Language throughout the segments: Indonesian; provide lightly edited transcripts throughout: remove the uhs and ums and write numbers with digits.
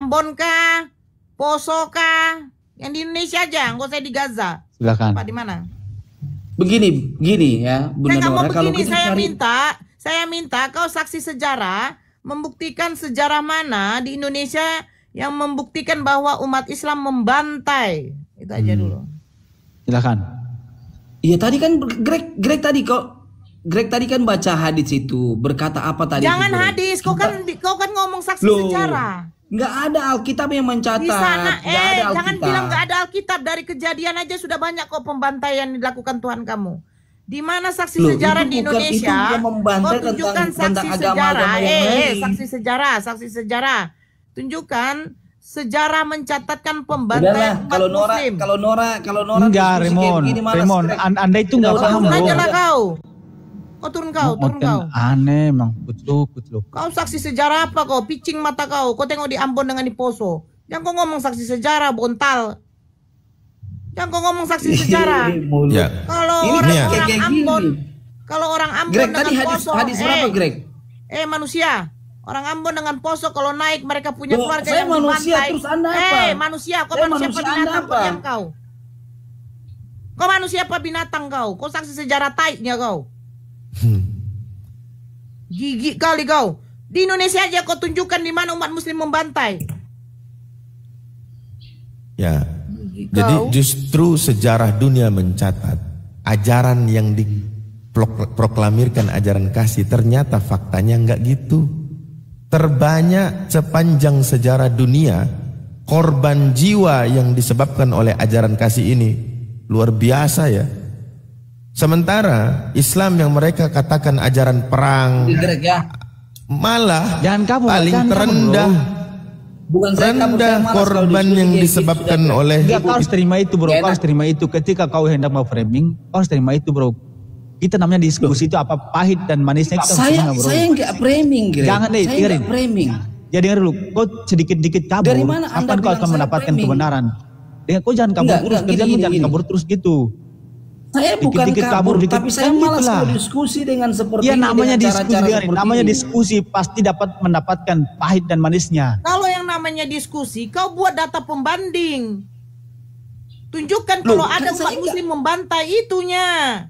Ambon kah? Poso kah? Yang di Indonesia aja, nggak usah di Gaza. Silakan. Pak di mana? Begini ya, Saya nggak mau kalau begini, kita saya minta kau saksi sejarah membuktikan sejarah mana di Indonesia yang membuktikan bahwa umat Islam membantai. Itu aja dulu. Silakan. Iya tadi kan Greg tadi kan baca hadis itu, berkata apa tadi? Jangan itu, hadis, kau kan ngomong saksi sejarah. Nggak ada Alkitab yang mencatat. Di sana, jangan Alkitab. bilang nggak ada Alkitab. Dari kejadian aja sudah banyak kok pembantaian yang dilakukan Tuhan kamu. Di mana saksi sejarah di Indonesia? Kau tunjukkan saksi sejarah. Saksi sejarah. Tunjukkan sejarah mencatatkan pembantaian umat Muslim. Kalau Nora enggak, Raymond, Anda itu nggak paham loh. Aja lah kau. Kau turun kau. Aneh emang, kutluk. Kau saksi sejarah apa kau? Picing mata kau. Kau tengok di Ambon dengan di Poso. Jangan kau ngomong saksi sejarah, bontal. Jangan kau ngomong saksi sejarah. Ya. Kalau orang Ambon Greg, dengan tadi Poso. hadis berapa, Greg? Manusia. Orang Ambon dengan Poso kalau naik mereka punya keluarga yang manusia, dibantai. terus Anda apa? Manusia. Kau Saya manusia apa binatang apa? kau? Kau manusia apa binatang kau? Kau saksi sejarah taiknya kau. Gigi kali kau. Di Indonesia aja kau tunjukkan di mana umat Muslim membantai. Ya. Jadi justru sejarah dunia mencatat ajaran yang diproklamirkan ajaran kasih ternyata faktanya enggak gitu. Terbanyak sepanjang sejarah dunia korban jiwa yang disebabkan oleh ajaran kasih ini luar biasa ya. Sementara Islam yang mereka katakan ajaran perang malah paling terendah. Rendah korban yang disebabkan oleh. Kau harus terima itu bro, kau harus terima itu. Ketika kau hendak mau framing, kau harus terima itu bro. Kita namanya diskusi itu apa pahit dan manisnya kita saya nggak framing, Greg. Jangan deh, dengerin. Framing. Ya dengar dulu, kau sedikit-sedikit kabur. Dari mana Anda kapan kau akan mendapatkan framing? kebenaran? Kau jangan kabur terus, kerjaan jangan kabur terus gitu. Saya bukan kabur, tapi saya malas kalau diskusi dengan seperti ya, ini. Namanya diskusi pasti dapat mendapatkan pahit dan manisnya. Kalau yang namanya diskusi, kau buat data pembanding. Tunjukkan kalau ada umat Muslim membantai itunya.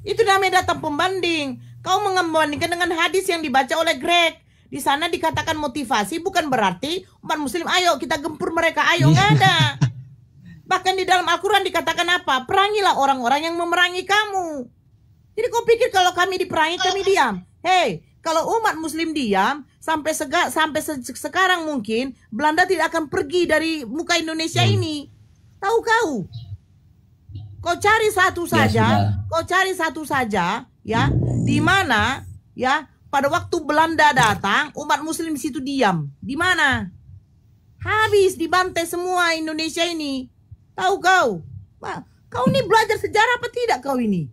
Itu namanya data pembanding. Kau membandingkan dengan hadis yang dibaca oleh Greg. Di sana dikatakan motivasi bukan berarti umat Muslim ayo kita gempur mereka, ayo nggak ada. Bahkan di dalam Al-Quran dikatakan apa? Perangilah orang-orang yang memerangi kamu. Jadi kau pikir kalau kami diperangi kami diam? Hei, kalau umat Muslim diam sampai sekarang mungkin Belanda tidak akan pergi dari muka Indonesia ini. Tahu kau? Kau cari satu saja, ya, di mana ya pada waktu Belanda datang umat Muslim di situ diam. Di mana? Habis dibantai semua Indonesia ini. Tahu kau? Wah, kau ini belajar sejarah apa tidak kau ini?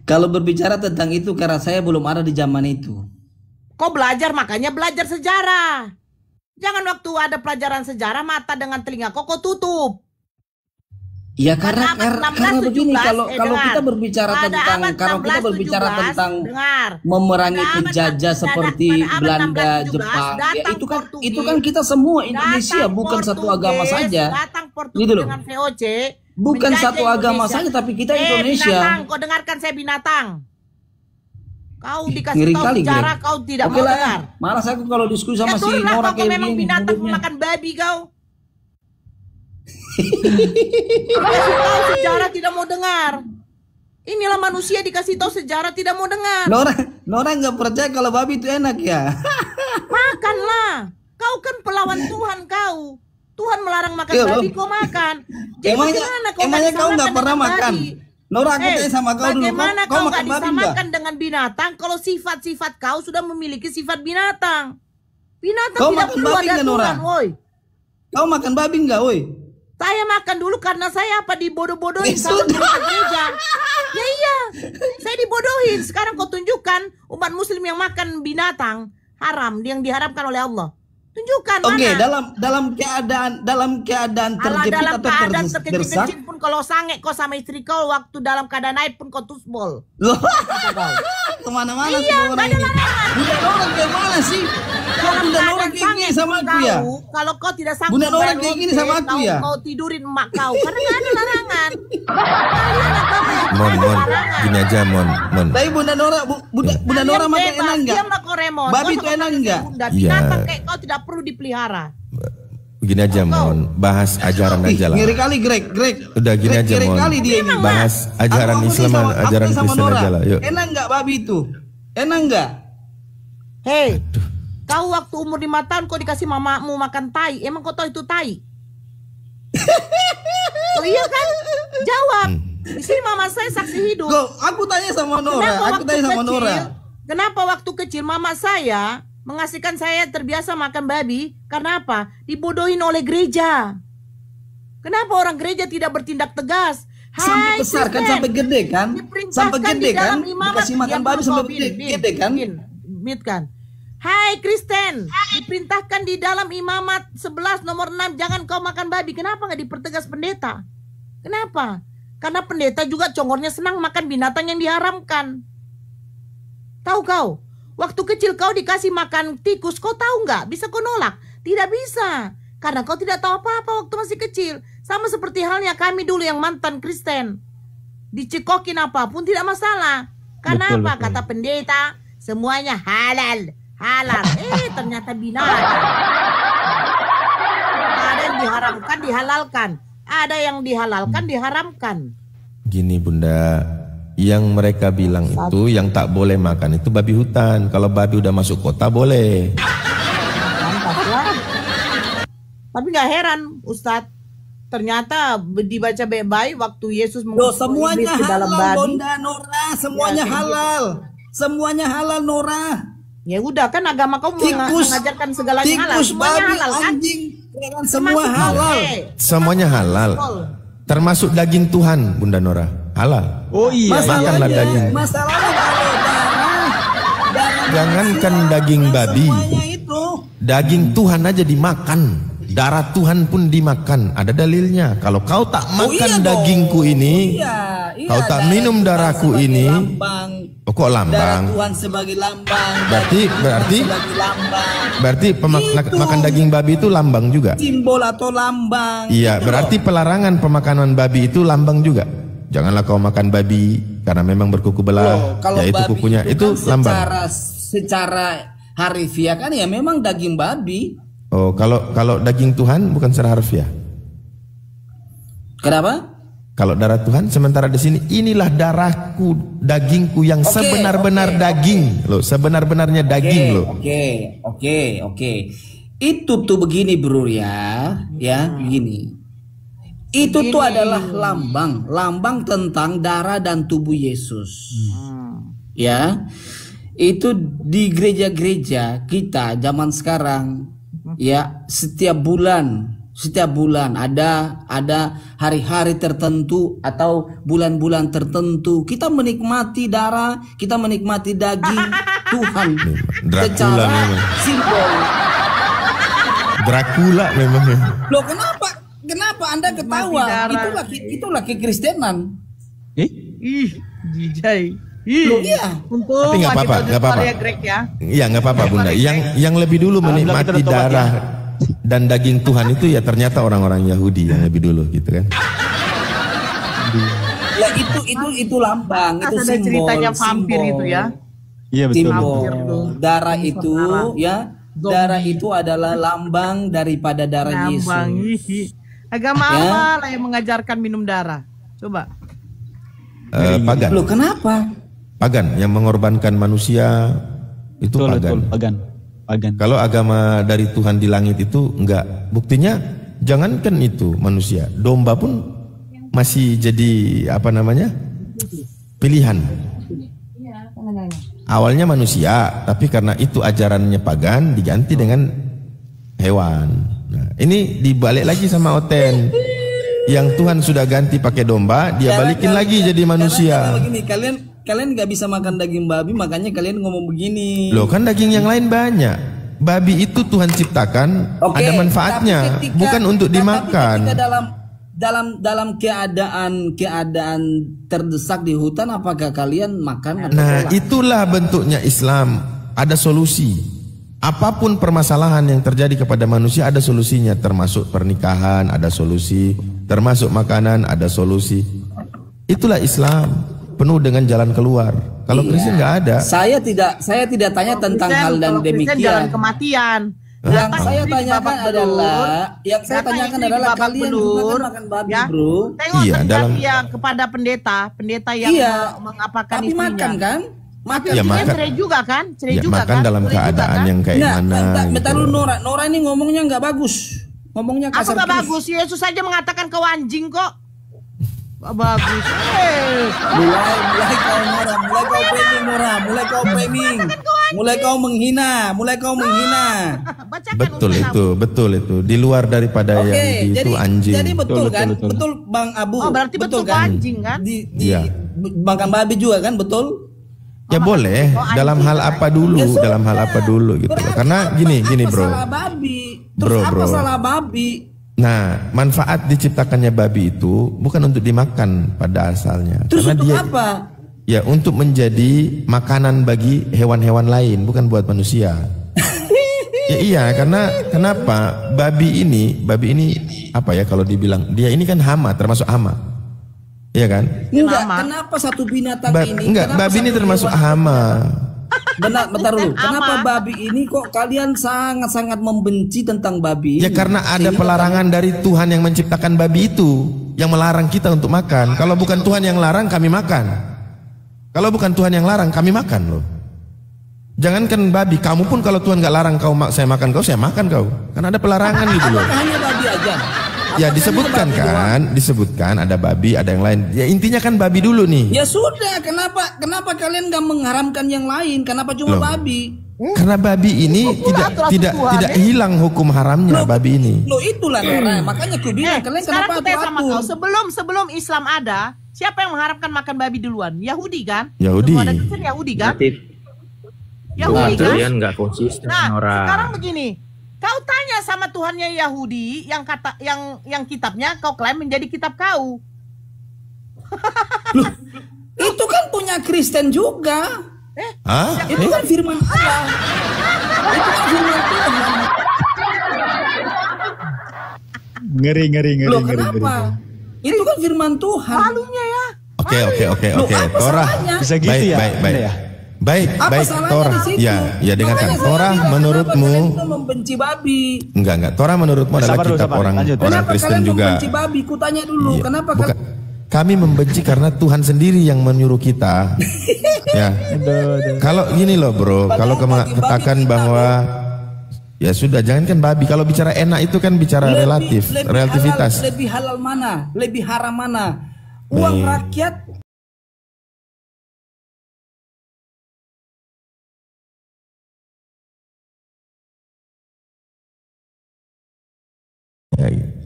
Kalau berbicara tentang itu karena saya belum ada di zaman itu. Kau belajar makanya belajar sejarah. Jangan waktu ada pelajaran sejarah mata dengan telinga kau tutup. Ya karena begini kalau kita berbicara tentang memerangi penjajah seperti Belanda, Jepang, ya itu kan kita semua Indonesia bukan satu agama saja. Gitu loh. Bukan satu agama saja tapi kita Indonesia. Binatang, kau dengarkan saya binatang. Kau dikasih tahu sejarah kau tidak mau dengar. Malas aku kalau diskusi sama si Nora kayak memang binatang makan babi kau. Dikasih tahu sejarah tidak mau dengar. Inilah manusia dikasih tahu sejarah tidak mau dengar. Nora nggak percaya kalau babi itu enak ya. Makanlah. Kau kan pelawan Tuhan kau. Tuhan melarang makan babi kau makan. Jadi emangnya kau nggak pernah makan? Nora aku tanya sama kau dulu. Bagaimana kau nggak makan babi disamakan dengan binatang kalau sifat-sifat kau sudah memiliki sifat binatang? Binatang kau tidak perlu ada Tuhan, woi. Kau makan babi nggak, woi? Saya makan dulu karena saya dibodoh-bodohin sama gereja. Ya iya, saya dibodohin. Sekarang kau tunjukkan umat Muslim yang makan binatang haram yang diharamkan oleh Allah. Tunjukkan mana. Oke, dalam keadaan terjepit atau terdesak pun kalau sange kau sama istri kau waktu dalam keadaan naik pun kau tusbol. Kemana-mana iya, sih orang ini. Orang kayak mana sih? gini sama aku ya. Kalau kau tidak sanggup Bunda Nora kayak gini sama aku ya. Kau tidurin emak kau karena nggak ada larangan. Mon, gini aja Mon. Tapi Bunda Nora makan enak enggak? Babi itu enak enggak? Binatang kayak kau tidak perlu dipelihara. Gini aja Mon, bahas ajaran aja lah. Ngeri kali Greg. Udah gini aja Mon. Bahas ajaran Islam, ajaran Kristen aja lah. Yuk. Enak enggak babi itu? Enak enggak? Hei, kau waktu umur 5 tahun kau dikasih mamamu makan tai, emang kau tahu itu tai? Oh iya kan? Jawab. Di sini mama saya saksi hidup. Aku tanya sama Nora. Kenapa waktu kecil mama saya mengasihkan saya terbiasa makan babi? Karena apa? Dibodohin oleh gereja. Kenapa orang gereja tidak bertindak tegas? Sampai besar kan, sampai gede kan? Sampai gede kan? Dikasih makan babi sampai gede kan? Kan. Hai Kristen, diperintahkan di dalam Imamat 11 nomor 6 jangan kau makan babi. Kenapa nggak dipertegas pendeta? Kenapa? Karena pendeta juga congornya senang makan binatang yang diharamkan. Tahu kau? Waktu kecil kau dikasih makan tikus, kau tahu nggak? Bisa kau nolak? Tidak bisa. Karena kau tidak tahu apa-apa waktu masih kecil. Sama seperti halnya kami dulu yang mantan Kristen. Dicekokin apapun tidak masalah. Karena betul, apa? betul. Kata pendeta, semuanya halal. Ternyata binatang. Ada yang diharamkan, dihalalkan. Ada yang dihalalkan, diharamkan. Gini Bunda, yang mereka bilang itu yang tak boleh makan itu babi hutan. Kalau babi udah masuk kota boleh. Mantap lah. Tapi gak heran Ustadz, ternyata dibaca baik-baik waktu Yesus semuanya ke dalam halal, babi. Bunda Nora, semuanya halal. Semuanya halal Nora. Ya udah kan agama kau mengajarkan segalanya halal. Semuanya babi, halal kan? anjing, semua halal. Semuanya halal. Termasuk daging Tuhan Bunda Nora. Halal. Oh iya. Makanlah daging. Masalahnya kalau darah Jangankan daging babi. semuanya itu. Daging Tuhan aja dimakan. Darah Tuhan pun dimakan. Ada dalilnya. Kalau kau tak makan dagingku ini, kau tak minum darahku ini. Kok lambang? Darah Tuhan sebagai lambang. Berarti makan daging babi itu lambang juga. Simbol atau lambang. Iya, berarti pelarangan pemakanan babi itu lambang juga. Janganlah kau makan babi karena memang berkuku belah. Yaitu kukunya itu kan lambang. Secara harfiah kan ya memang daging babi. Oh, kalau daging Tuhan bukan secara harfiah. Kenapa? Kalau darah Tuhan, sementara di sini inilah darahku, dagingku yang sebenar-benar daging, loh, sebenar-benarnya daging loh. Oke. Itu tuh begini bro ya begini. Itu tuh adalah lambang tentang darah dan tubuh Yesus. Ya, itu di gereja-gereja kita zaman sekarang ya setiap bulan ada hari-hari tertentu atau bulan-bulan tertentu kita menikmati darah, kita menikmati daging Tuhan secara simbol. Dracula memang. Loh kenapa Anda ketawa? Itulah kekristenan. Jijai. Loh iya. Tapi nggak apa-apa. Iya nggak apa-apa Bunda. Yang lebih dulu menikmati darah dan daging Tuhan itu ya ternyata orang-orang Yahudi yang lebih dulu gitu kan. Ya itu lambang, itu ada simbol. Ceritanya vampir itu ya. Iya betul. Simbol. Darah itu ya, darah itu adalah lambang daripada darah Yesus. Agama apa lah yang mengajarkan minum darah? Coba. Pagan. Loh kenapa? Pagan yang mengorbankan manusia itu pagan. Pagan. Kalau agama dari Tuhan di langit itu enggak. Buktinya jangankan itu manusia, domba pun masih jadi pilihan. Awalnya manusia, tapi karena itu ajarannya pagan diganti dengan hewan. Nah, ini dibalik lagi sama Oten. Yang Tuhan sudah ganti pakai domba, dia balikin lagi jadi manusia. Begini, kalian nggak bisa makan daging babi, makanya kalian ngomong begini. Loh kan daging yang lain banyak. Babi itu Tuhan ciptakan, ada manfaatnya, bukan untuk dimakan. Dalam keadaan terdesak di hutan, apakah kalian makan? Nah, itulah bentuknya Islam. Ada solusi. Apapun permasalahan yang terjadi kepada manusia ada solusinya, termasuk pernikahan ada solusi, termasuk makanan ada solusi. Itulah Islam, penuh dengan jalan keluar. Kalau Kristen nggak ada. Saya tidak tanya tentang hal dan demikian. Jalan kematian. Yang saya tanyakan adalah kalian makan babi, ya? Bro. Tengok dalam yang kepada pendeta yang mengapakan istrinya. Makan kan? Makan ya, cerai juga kan? Cerai juga makan kan? dalam keadaan yang kayak mana? Bentar lu Nora ini ngomongnya nggak bagus. Ngomongnya kasar. Aku nggak bagus. Yesus saja mengatakan kau anjing kok. Bagus. Mulai kau Nora, mulai kau framing. Mulai kau menghina. Betul itu. Di luar daripada yang itu anjing. Jadi betul kan? Betul Bang Abu. Oh, berarti betul kan? Anjing kan? Makan babi juga kan, betul? Ya boleh, dalam hal apa dulu, gitu. Karena gini bro. Apa salah babi? Nah, manfaat diciptakannya babi itu bukan untuk dimakan pada asalnya. Terus karena untuk apa? Ya untuk menjadi makanan bagi hewan-hewan lain, bukan buat manusia. Ya iya, karena kenapa? Babi ini apa ya kalau dibilang? Dia ini kan hama, termasuk hama. Iya kan? Enggak, kenapa satu binatang ini? Enggak, babi ini termasuk hama. Bentar dulu. Kenapa babi ini kok kalian sangat-sangat membenci tentang babi? Ya karena ada pelarangan dari Tuhan yang menciptakan babi itu, yang melarang kita untuk makan. Kalau bukan Tuhan yang larang, kami makan. Kalau bukan Tuhan yang larang, kami makan loh. Jangankan babi, kamu pun kalau Tuhan nggak larang saya makan kau. Karena ada pelarangan gitu loh. Hanya babi aja. Ya disebutkan ada babi, ada yang lain. Ya intinya kan babi dulu nih. Ya sudah, kenapa kalian nggak mengharamkan yang lain? Kenapa cuma babi? Karena babi ini tidak hilang hukum haramnya babi ini. Lo itulah Nora, makanya aku bilang kalian kenapa atur-atur? Sebelum Islam ada, siapa yang mengharapkan makan babi duluan? Yahudi kan? Yahudi. Ada Yahudi kan? Yahudi kan? Kalian nggak konsisten, Nora. Sekarang begini. Kau tanya sama Tuhannya Yahudi yang kitabnya kau klaim menjadi kitab kau. Loh, itu kan punya Kristen juga. Itu kan firman Allah. Itu kan firman Tuhan. Ngeri. Loh, kenapa? Itu kan firman Tuhan. Malunya ya. Oke. Torah bisa gitu ya. Baik, Torah. Ya dengarkan. Torah menurutmu membenci babi. Enggak. Torah menurutmu adalah kitab orang Kristen juga. Membenci babi? Kutanya dulu. Iya. Kenapa? Kami membenci karena Tuhan sendiri yang menyuruh kita. Ya. Kalau gini loh, Bro, kalau kamu katakan bahwa ya sudah, jangankan babi. Kalau bicara enak itu kan bicara relativitas. Lebih halal mana? Lebih haram mana? Uang rakyat.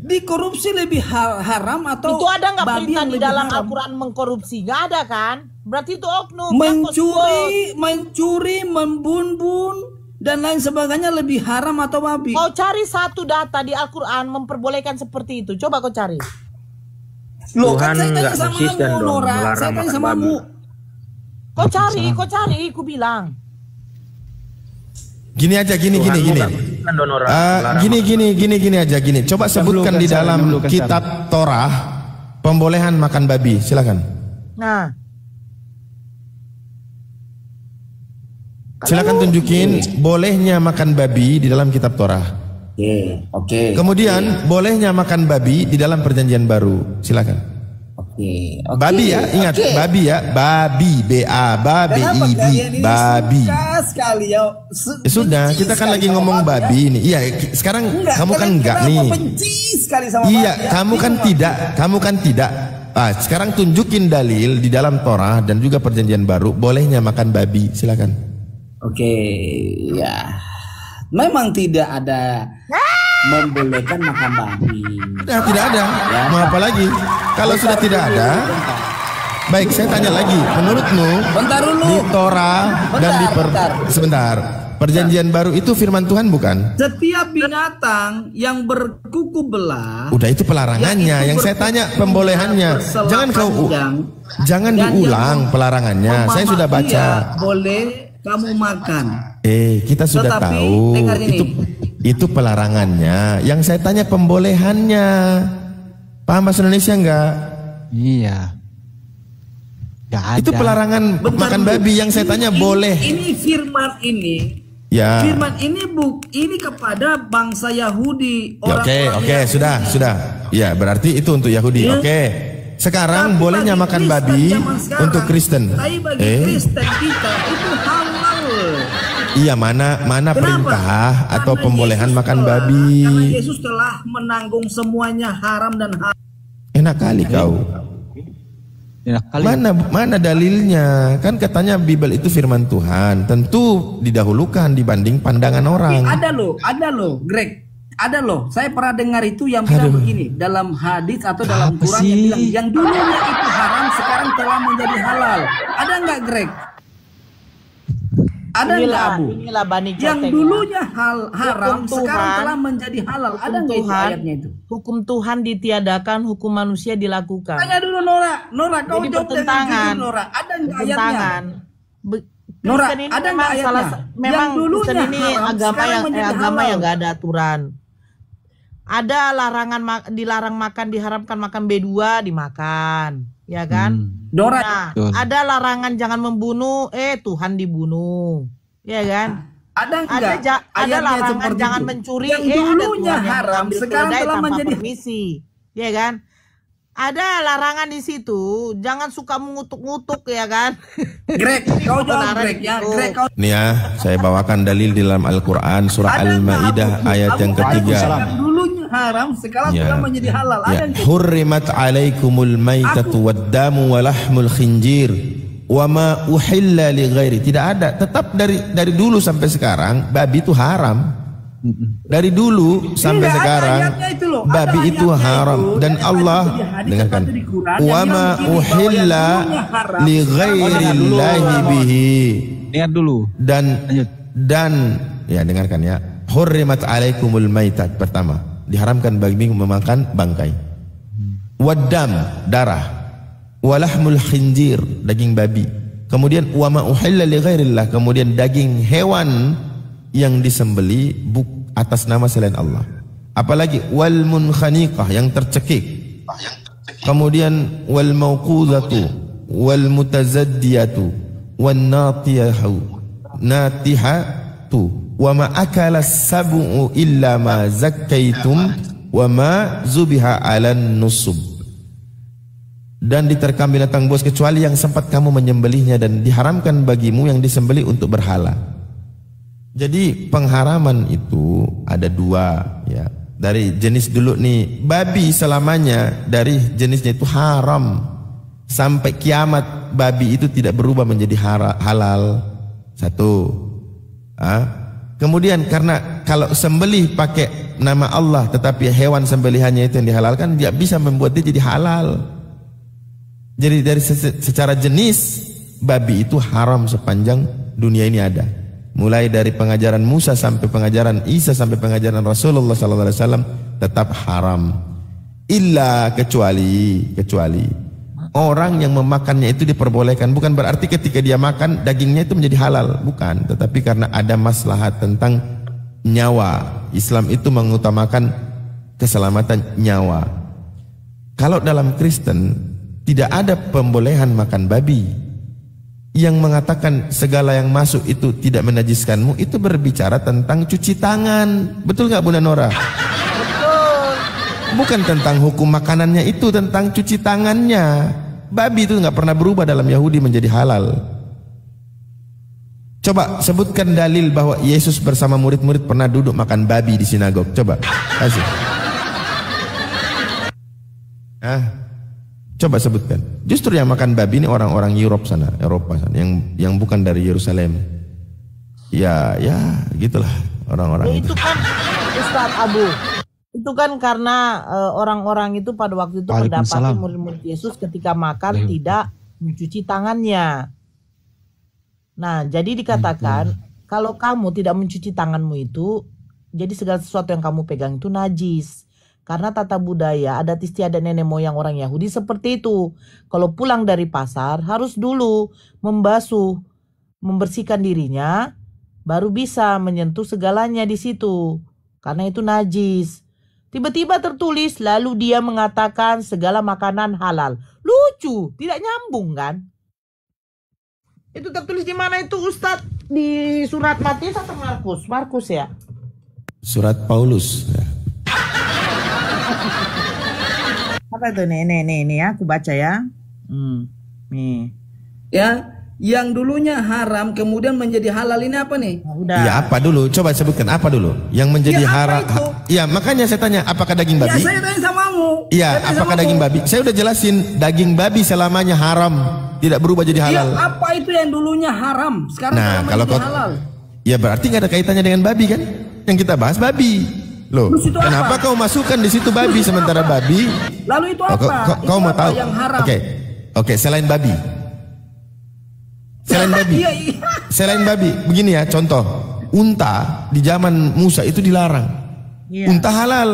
Dikorupsi lebih haram atau itu ada nggak perintah di dalam Al-Quran mengkorupsi? Nggak ada kan? Berarti itu oknum. Mencuri, membun dan lain sebagainya lebih haram atau babi? Kau cari satu data di Al-Quran memperbolehkan seperti itu. Coba kau cari. Loh, kan saya tanya sama kamu, Nora. Saya tanya sama kamu. Kau cari, ku bilang. Gini aja. Gini aja. Coba sebutkan di dalam kitab Torah pembolehan makan babi. Silakan. Nah. Silakan tunjukin bolehnya makan babi di dalam kitab Torah. Oke. Kemudian bolehnya makan babi di dalam Perjanjian Baru. Silakan. Babi ya, ingat babi ya, babi, babi. Sekali ya. Sudah, kita kan lagi ngomong babi ini. Iya, sekarang kamu kan enggak nih. Iya, kamu kan tidak. Sekarang tunjukin dalil di dalam Torah dan juga Perjanjian Baru bolehnya makan babi. Silakan. Oke, ya. Memang tidak ada membolehkan makan babi. Ya, tidak ada. Ya. Mau apa lagi? Kalau sudah tidak ada, baik saya tanya lagi. Menurutmu di Torah dan di Perjanjian Baru itu firman Tuhan bukan? Setiap binatang yang berkuku belah. Udah itu pelarangannya. Yang saya tanya pembolehannya. Jangan diulang pelarangannya. Saya sudah baca. Boleh kamu makan. Kita sudah tahu itu pelarangannya. Yang saya tanya pembolehannya. Paham bahasa Indonesia enggak? Iya. Gak ada. Itu pelarangan makan babi. Yang saya tanya boleh. Ini firman ini. Ya. Firman ini kepada bangsa Yahudi. Oke, sudah. Ya, berarti itu untuk Yahudi. Oke. Sekarang bolehnya makan babi untuk Kristen. Tapi bagi Kristen kita itu halal. Iya, mana perintah atau pembolehan makan babi? Karena Yesus telah menanggung semuanya haram dan halal. Enak kali kau. Mana dalilnya? Kan katanya Bible itu firman Tuhan. Tentu didahulukan dibanding pandangan orang. Ada loh, Greg. Ada loh. Saya pernah dengar itu yang bilang begini dalam hadis atau dalam Quran yang bilang yang dulunya itu haram sekarang telah menjadi halal. Ada nggak, Greg? Ada nggak, Abu? Yang dulunya haram sekarang telah menjadi halal. Ada nggak itu ayatnya itu? Hukum Tuhan ditiadakan, hukum manusia dilakukan. Tanya dulu Nora, kau jawab dengan jujur, Nora. Ada nggak ayatnya? Nora, ada nggak ayatnya? Memang Kristen ini agama yang nggak ada aturan. Ada dilarang makan, diharamkan makan B2 dimakan, ya kan? Nora, ada larangan jangan membunuh, Tuhan dibunuh, ya kan? Ada larangan jangan mencuri, yang dulunya haram sekarang telah menjadi permisi, ya kan? Ada larangan di situ, jangan suka mengutuk-ngutuk, ya kan? Greg, kau jawab Greg ya, Nih ya, saya bawakan dalil di dalam Al-Quran surah Al-Maidah ayat yang ketiga. Haram sekarang telah menjadi halal. Hurrimat alaikumul maitatu waddamu walahmul khinjir wa ma uhilla li ghairi. Tidak ada, tetap dari dulu sampai sekarang babi itu haram. Dari dulu sampai sekarang babi itu haram dan Allah dengarkan wa ma uhilla li ghairillahi bihi. Dengar dulu. Dan ya dengarkan ya. Hurrimat alaikumul maitat pertama. Diharamkan bagimu memakan bangkai. Waddam, darah. Walahmul khinjir, daging babi. Kemudian wa ma uhilla li ghairillah, kemudian daging hewan yang disembeli atas nama selain Allah. Apalagi wal munkhaniqah, yang tercekik. Kemudian wal mauqudatu wal mutazaddiyatu wan natihatu wa ma akala sab'u illa ma zakkaitum wa ma zubiha 'alan nusub. Dan diterkam binatang buas kecuali yang sempat kamu menyembelihnya, dan diharamkan bagimu yang disembelih untuk berhala. Jadi pengharaman itu ada dua ya. Dari jenis dulu nih, babi selamanya dari jenisnya itu haram. Sampai kiamat babi itu tidak berubah menjadi halal. Satu. Kemudian karena kalau sembelih pakai nama Allah tetapi hewan sembelihannya itu yang dihalalkan, dia bisa membuat dia jadi halal. Jadi dari secara jenis babi itu haram sepanjang dunia ini ada. Mulai dari pengajaran Musa sampai pengajaran Isa sampai pengajaran Rasulullah SAW tetap haram. Illa kecuali orang yang memakannya itu diperbolehkan. Bukan berarti ketika dia makan dagingnya itu menjadi halal, bukan. Tetapi karena ada maslahat tentang nyawa. Islam itu mengutamakan keselamatan nyawa. Kalau dalam Kristen tidak ada pembolehan makan babi. Yang mengatakan segala yang masuk itu tidak menajiskanmu, itu berbicara tentang cuci tangan. Betul nggak Bunda Nora? Betul. Bukan tentang hukum makanannya, itu tentang cuci tangannya. Babi itu nggak pernah berubah dalam Yahudi menjadi halal. Coba sebutkan dalil bahwa Yesus bersama murid-murid pernah duduk makan babi di sinagog. Coba kasih. Coba sebutkan. Justru yang makan babi ini orang-orang Eropa sana, yang bukan dari Yerusalem. Ya, gitulah orang-orang itu. Itu kan Ustaz Abu. Itu kan karena orang-orang itu pada waktu itu mendapati murid-murid Yesus ketika makan tidak mencuci tangannya. Nah, jadi dikatakan kalau kamu tidak mencuci tanganmu itu, jadi segala sesuatu yang kamu pegang itu najis. Karena tata budaya, adat istiadat nenek moyang orang Yahudi seperti itu. Kalau pulang dari pasar harus dulu membersihkan dirinya, baru bisa menyentuh segalanya di situ. Karena itu najis. Tiba-tiba tertulis, lalu dia mengatakan segala makanan halal. Lucu, tidak nyambung kan? Itu tertulis di mana itu Ustadz? Di surat Matius atau Markus? Markus ya? Surat Paulus. Apa itu nih ya, aku baca ya. Nih. Ya, yang dulunya haram kemudian menjadi halal ini apa nih? Udah. Ya apa dulu? Coba sebutkan apa dulu? Yang menjadi haram. Ya makanya saya tanya, apakah daging babi? Ya saya tanya samamu. Iya, apakah daging babi? Saya udah jelasin, daging babi selamanya haram, tidak berubah jadi halal. Ya, apa itu yang dulunya haram? Sekarang kalau kau halal. Ya berarti nggak ada kaitannya dengan babi kan? Yang kita bahas babi. Loh, kenapa kau masukkan di situ babi sementara babi? Lalu itu apa? Kau mau tahu? Yang haram. Oke, selain babi. Selain babi. Selain babi, begini ya contoh. Unta di zaman Musa itu dilarang. Unta halal.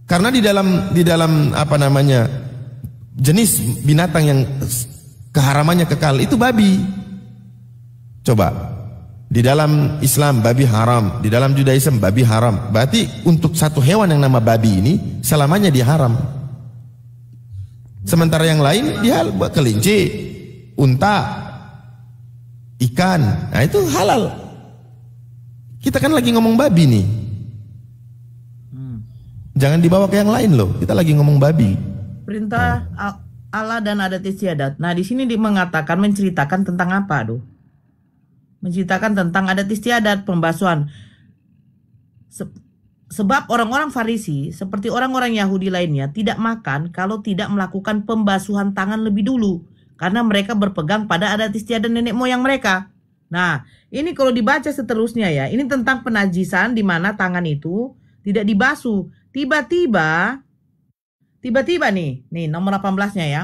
Karena di dalam apa namanya? Jenis binatang yang keharamannya kekal itu babi. Coba. Di dalam Islam babi haram, di dalam Judaism babi haram. Berarti untuk satu hewan yang nama babi ini selamanya dia haram. Sementara yang lain dia kelinci, unta, ikan, nah itu halal. Kita kan lagi ngomong babi nih. Jangan dibawa ke yang lain loh. Kita lagi ngomong babi. Perintah Allah dan adat istiadat. Nah di sini mengatakan menceritakan tentang apa, menceritakan tentang adat istiadat, pembasuhan. Sebab orang-orang Farisi seperti orang-orang Yahudi lainnya tidak makan kalau tidak melakukan pembasuhan tangan lebih dulu, karena mereka berpegang pada adat istiadat nenek moyang mereka. Nah, ini kalau dibaca seterusnya ya, ini tentang penajisan di mana tangan itu tidak dibasuh. Tiba-tiba nih nomor 18-nya ya.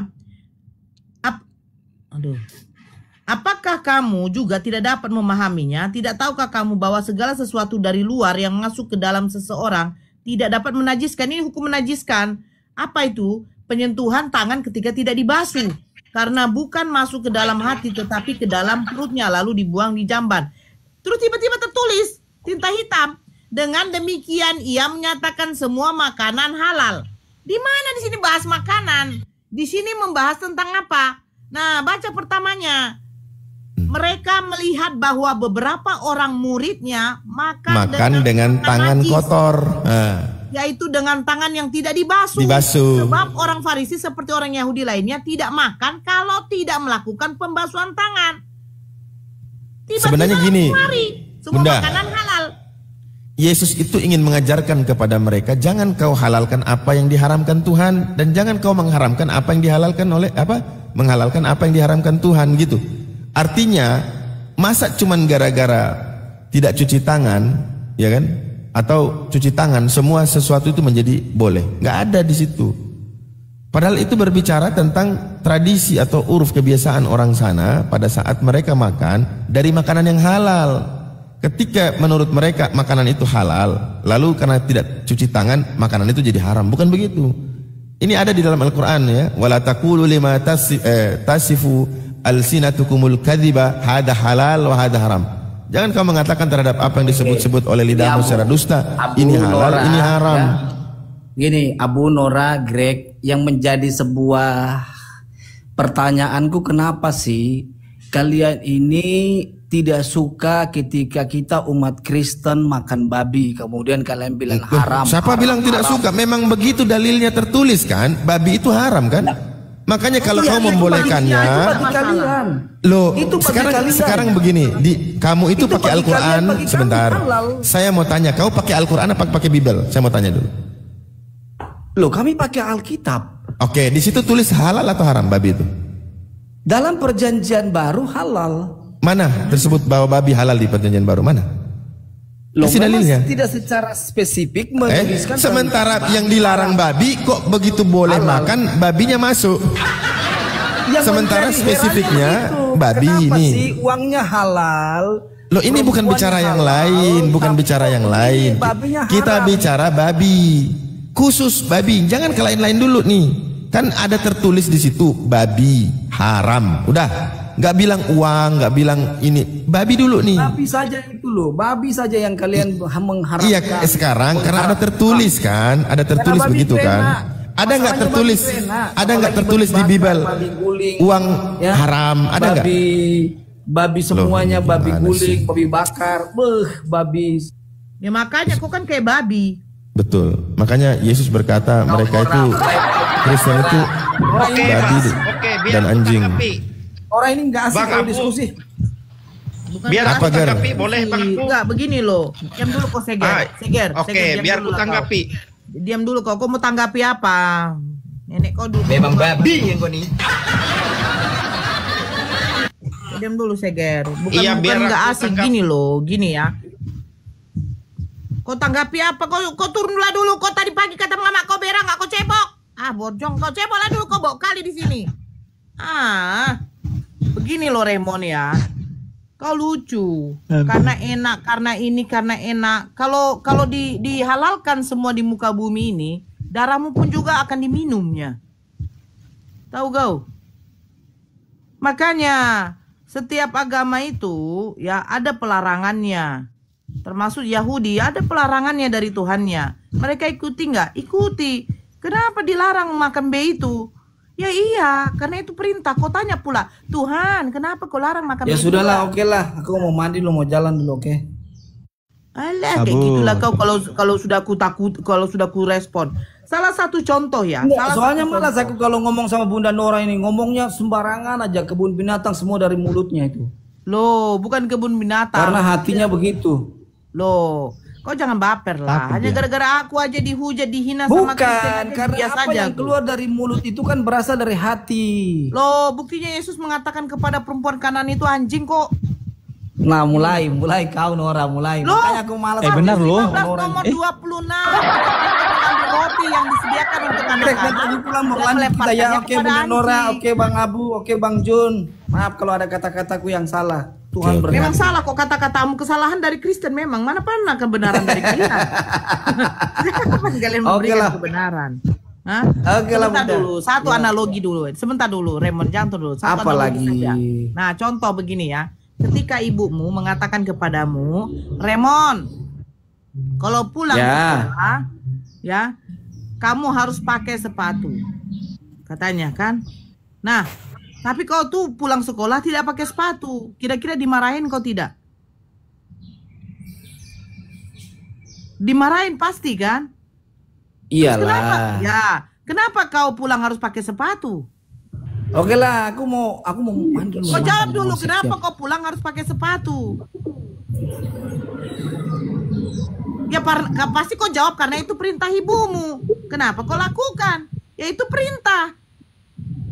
Apakah kamu juga tidak dapat memahaminya? Tidak tahukah kamu bahwa segala sesuatu dari luar yang masuk ke dalam seseorang tidak dapat menajiskan? Ini hukum menajiskan. Apa itu? Penyentuhan tangan ketika tidak dibasuh. Karena bukan masuk ke dalam hati tetapi ke dalam perutnya lalu dibuang di jamban. Terus tiba-tiba tertulis tinta hitam. Dengan demikian ia menyatakan semua makanan halal. Di mana di sini bahas makanan? Di sini membahas tentang apa? Nah, baca pertamanya. Mereka melihat bahwa beberapa orang muridnya makan dengan tangan najis, kotor, yaitu dengan tangan yang tidak dibasuh. Sebab orang Farisi seperti orang Yahudi lainnya tidak makan kalau tidak melakukan pembasuhan tangan. Sebenarnya gini, semua Bunda, makanan halal. Yesus itu ingin mengajarkan kepada mereka, jangan kau halalkan apa yang diharamkan Tuhan dan jangan kau mengharamkan apa yang dihalalkan menghalalkan apa yang diharamkan Tuhan gitu. Artinya, masa cuman gara-gara tidak cuci tangan, ya kan? Atau cuci tangan, semua sesuatu itu menjadi boleh. Nggak ada di situ. Padahal itu berbicara tentang tradisi atau uruf kebiasaan orang sana pada saat mereka makan dari makanan yang halal. Ketika menurut mereka makanan itu halal, lalu karena tidak cuci tangan, makanan itu jadi haram. Bukan begitu. Ini ada di dalam Al-Quran ya. Wala taqulu lima tasifu alsinatukumul kadhiba hada halal wa hada haram. Jangan kau mengatakan terhadap apa yang disebut-sebut oleh lidahmu secara dusta, ini halal, ini haram. Ya. Gini, Abu Nora, Greg, yang menjadi sebuah pertanyaanku, kenapa sih kalian ini tidak suka ketika kita umat Kristen makan babi, kemudian kalian bilang haram. Siapa bilang tidak suka? Memang begitu dalilnya tertulis kan, babi itu haram kan? Makanya kalau kau membolehkannya, loh sekarang begini, kamu itu pakai Al-Quran sebentar. Saya mau tanya, kau pakai Al-Quran apa pakai Bible? Saya mau tanya dulu. Loh, kami pakai Alkitab. Oke, di situ tulis halal atau haram babi itu? Dalam perjanjian baru halal. Mana tersebut bahwa babi halal di perjanjian baru mana? Loh, dalilnya tidak secara spesifik menuliskan. Sementara yang dilarang babi kok begitu boleh halal. Makan babinya masuk. Sementara spesifiknya babi ini. Sih uangnya halal? Loh ini bukan bicara yang lain, bukan bicara yang lain. Kita bicara babi, khusus babi. Jangan ke lain-lain dulu nih. Kan ada tertulis di situ babi haram. Udah. nggak bilang uang, nggak bilang ini. Babi dulu nih. Babi saja itu loh, babi saja yang kalian mengharapkan. Iya, sekarang karena ada tertulis kan, ada tertulis begitu kan. Ada nggak tertulis? Ada nggak tertulis di Bible? Uang haram, ada nggak? Babi semuanya, babi guling, babi bakar, babi. Ya makanya kok kan kayak babi. Betul, makanya Yesus berkata mereka itu Kristen itu babi dan anjing. Orang ini nggak asik kalau diskusi. Bukan biar aku tanggapi, boleh Bang? Enggak, begini loh. Diam dulu kok Seger. Oke, biar aku tanggapi. Diam dulu kok mau tanggapi apa? Nenek kau dulu. Memang babi yang kau nih. Diam dulu Seger. Bukan nggak asik gini loh, gini ya. Kau tanggapi apa? Kau turunlah dulu. Kau tadi pagi kata mama kau berak nggak kau cebok. Borjong kau cebok lah dulu. Kau bawa kali di sini. Begini loh Raymond ya. Kau lucu. Karena enak, karena ini, karena enak. Kalau dihalalkan semua di muka bumi ini, darahmu pun juga akan diminumnya. Tahu kau? Makanya setiap agama itu ya ada pelarangannya. Termasuk Yahudi ada pelarangannya dari Tuhannya. Mereka ikuti nggak? Ikuti. Kenapa dilarang makan B itu? Ya iya, karena itu perintah. Kau tanya pula, Tuhan, kenapa kau larang makan B? Ya sudahlah, oke lah. Aku mau mandi, lu mau jalan dulu, oke? Alah, kayak gitulah kau kalau sudah aku takut, kalau sudah aku respon. Salah satu contoh ya. Soalnya malas aku kalau ngomong sama Bunda Nora ini ngomongnya sembarangan aja, kebun binatang semua dari mulutnya itu. Loh, bukan kebun binatang. Karena hatinya begitu. Loh, kau jangan baper lah. Hanya gara-gara aku aja dihujat, dihina sama Kristen. Bukan, karena apa yang keluar dari mulut itu kan berasal dari hati. Loh, buktinya Yesus mengatakan kepada perempuan kanan itu anjing kok. Nah, mulai kau Nora, mulai. Loh, makanya aku malas. Benar loh. Nomor 26. Roti yang disediakan untuk anak-anak. Tadi pulang mau lanjut kita ya. Oke Bunda Nora, oke Bang Abu, oke Bang Jun. Maaf kalau ada kata-kataku yang salah. Tuhan berkati. Memang salah kok kata-katamu, kesalahan dari Kristen memang. Mana pernah kebenaran dari kalian? Kapan kalian memberikan kebenaran? Oke lah Sebentar dulu, satu analogi dulu. Sebentar dulu, Raymond, jangan dulu. Satu apalagi? Nah, contoh begini ya. Ketika ibumu mengatakan kepadamu, Raymond, kalau pulang sekolah, ya, kamu harus pakai sepatu. Katanya kan. Nah, tapi kau tuh pulang sekolah tidak pakai sepatu. Kira-kira dimarahin kau tidak? Dimarahin pasti kan? Iyalah. Kenapa kau pulang harus pakai sepatu? Oke lah, aku mau mandi dulu. Kau jawab dulu, kenapa kau pulang harus pakai sepatu? Ya pasti kau jawab karena itu perintah ibumu. Kenapa kau lakukan? Ya itu perintah.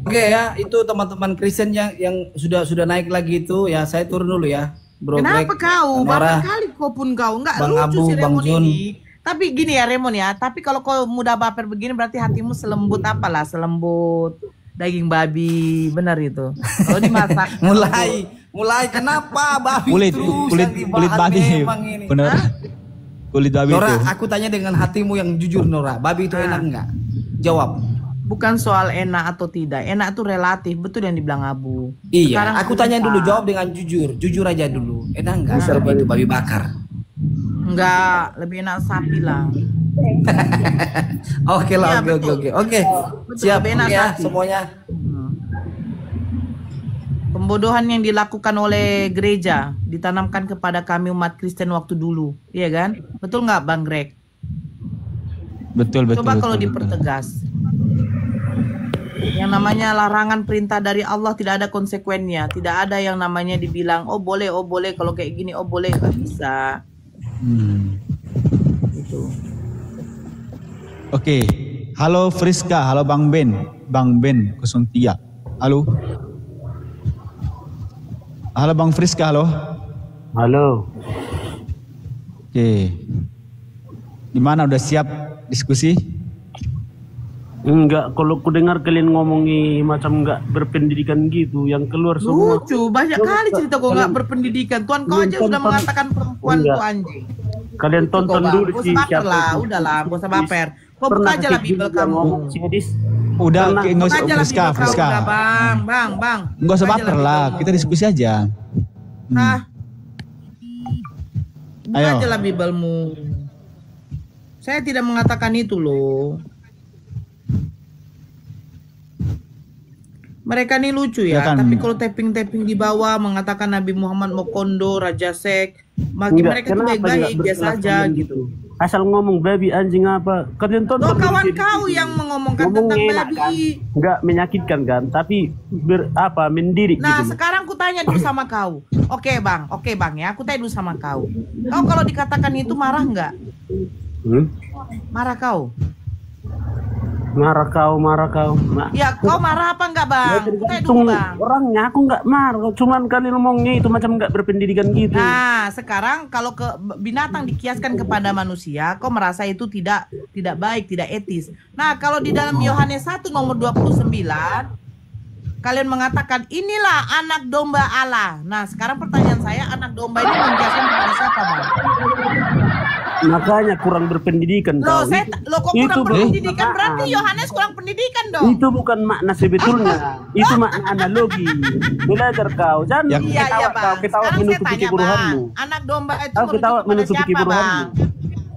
Oke ya, itu teman-teman Kristen yang sudah naik lagi itu ya, saya turun dulu ya, Bro. Kenapa kau? Berapa kali kau pun kau nggak lucu Abu, si Raymond Jun. ini. Tapi gini ya Raymond ya, tapi kalau kau mudah baper begini berarti hatimu selembut apalah, selembut daging babi, benar itu. Kalau dimasak. mulai kenapa babi kulit babi, benar. Kulit babi Nora, itu. aku tanya dengan hatimu yang jujur Nora, babi itu enak nggak? Jawab. Bukan soal enak atau tidak, enak itu relatif, betul yang dibilang Abu. Iya, sekarang aku tanya dulu, jawab dengan jujur aja dulu. Enak nggak itu babi bakar? Enggak, lebih enak sapi lah. Oke lah, oke. Siap ya semuanya. Pembodohan yang dilakukan oleh gereja ditanamkan kepada kami umat Kristen waktu dulu, iya kan? Betul nggak Bang Greg? Betul. Coba kalau dipertegas. Yang namanya larangan perintah dari Allah tidak ada konsekuensinya. Tidak ada yang namanya dibilang oh boleh kalau kayak gini oh boleh, nggak bisa. Gitu. Oke. Halo Friska, halo Bang Ben 03. Halo. Halo Bang Friska, halo. Halo. Oke. Gimana, udah siap diskusi? Enggak, kalau ku dengar kalian ngomongi macam enggak berpendidikan gitu, yang keluar semua. Lucu, banyak kali cerita kok enggak berpendidikan. Tuan kau aja sudah mengatakan perempuan itu anjing. Kalian tonton dulu sih siapa lah, udahlah, gak usah baper. Kau buka aja lah Bible kamu. Udah, nggak usah Friska. Bang. Nggak usah baper lah, kita diskusi aja. Ayo. Aja lah Bibelmu. Saya tidak mengatakan itu loh. Mereka nih lucu ya, kan. Tapi kalau tapping di bawah mengatakan Nabi Muhammad Mokondo, Raja Sek, mereka tuh baik-baik biasa aja gitu. Asal ngomong babi anjing apa? Kalian tonton. Kawan kau yang mengomongkan tentang babi. Kan? Enggak menyakitkan kan, tapi mendidik. Nah, gitu. Sekarang aku tanya dulu sama kau. Oke bang ya, aku tanya dulu sama kau. Kau kalau dikatakan itu marah nggak? Marah kau? Marah kau. Ya, kau marah apa enggak, Bang? Bang. Orangnya aku enggak marah, cuman kalian ngomongnya itu macam enggak berpendidikan gitu. Nah, sekarang kalau ke binatang dikiaskan kepada manusia, kau merasa itu tidak baik, tidak etis. Nah, kalau di dalam Yohanes 1 nomor 29, kalian mengatakan inilah anak domba Allah. Nah, sekarang pertanyaan saya, anak domba ini menjelaskan kepada siapa, Bang? Makanya kurang berpendidikan. Kok kurang berpendidikan? Berarti Yohanes kurang pendidikan dong. Itu bukan makna sebetulnya. Itu makna analogi. Belajar kau. Jangan ketawa menutupi kebodohanmu. Anak domba itu merujuk kepada siapa, Bang?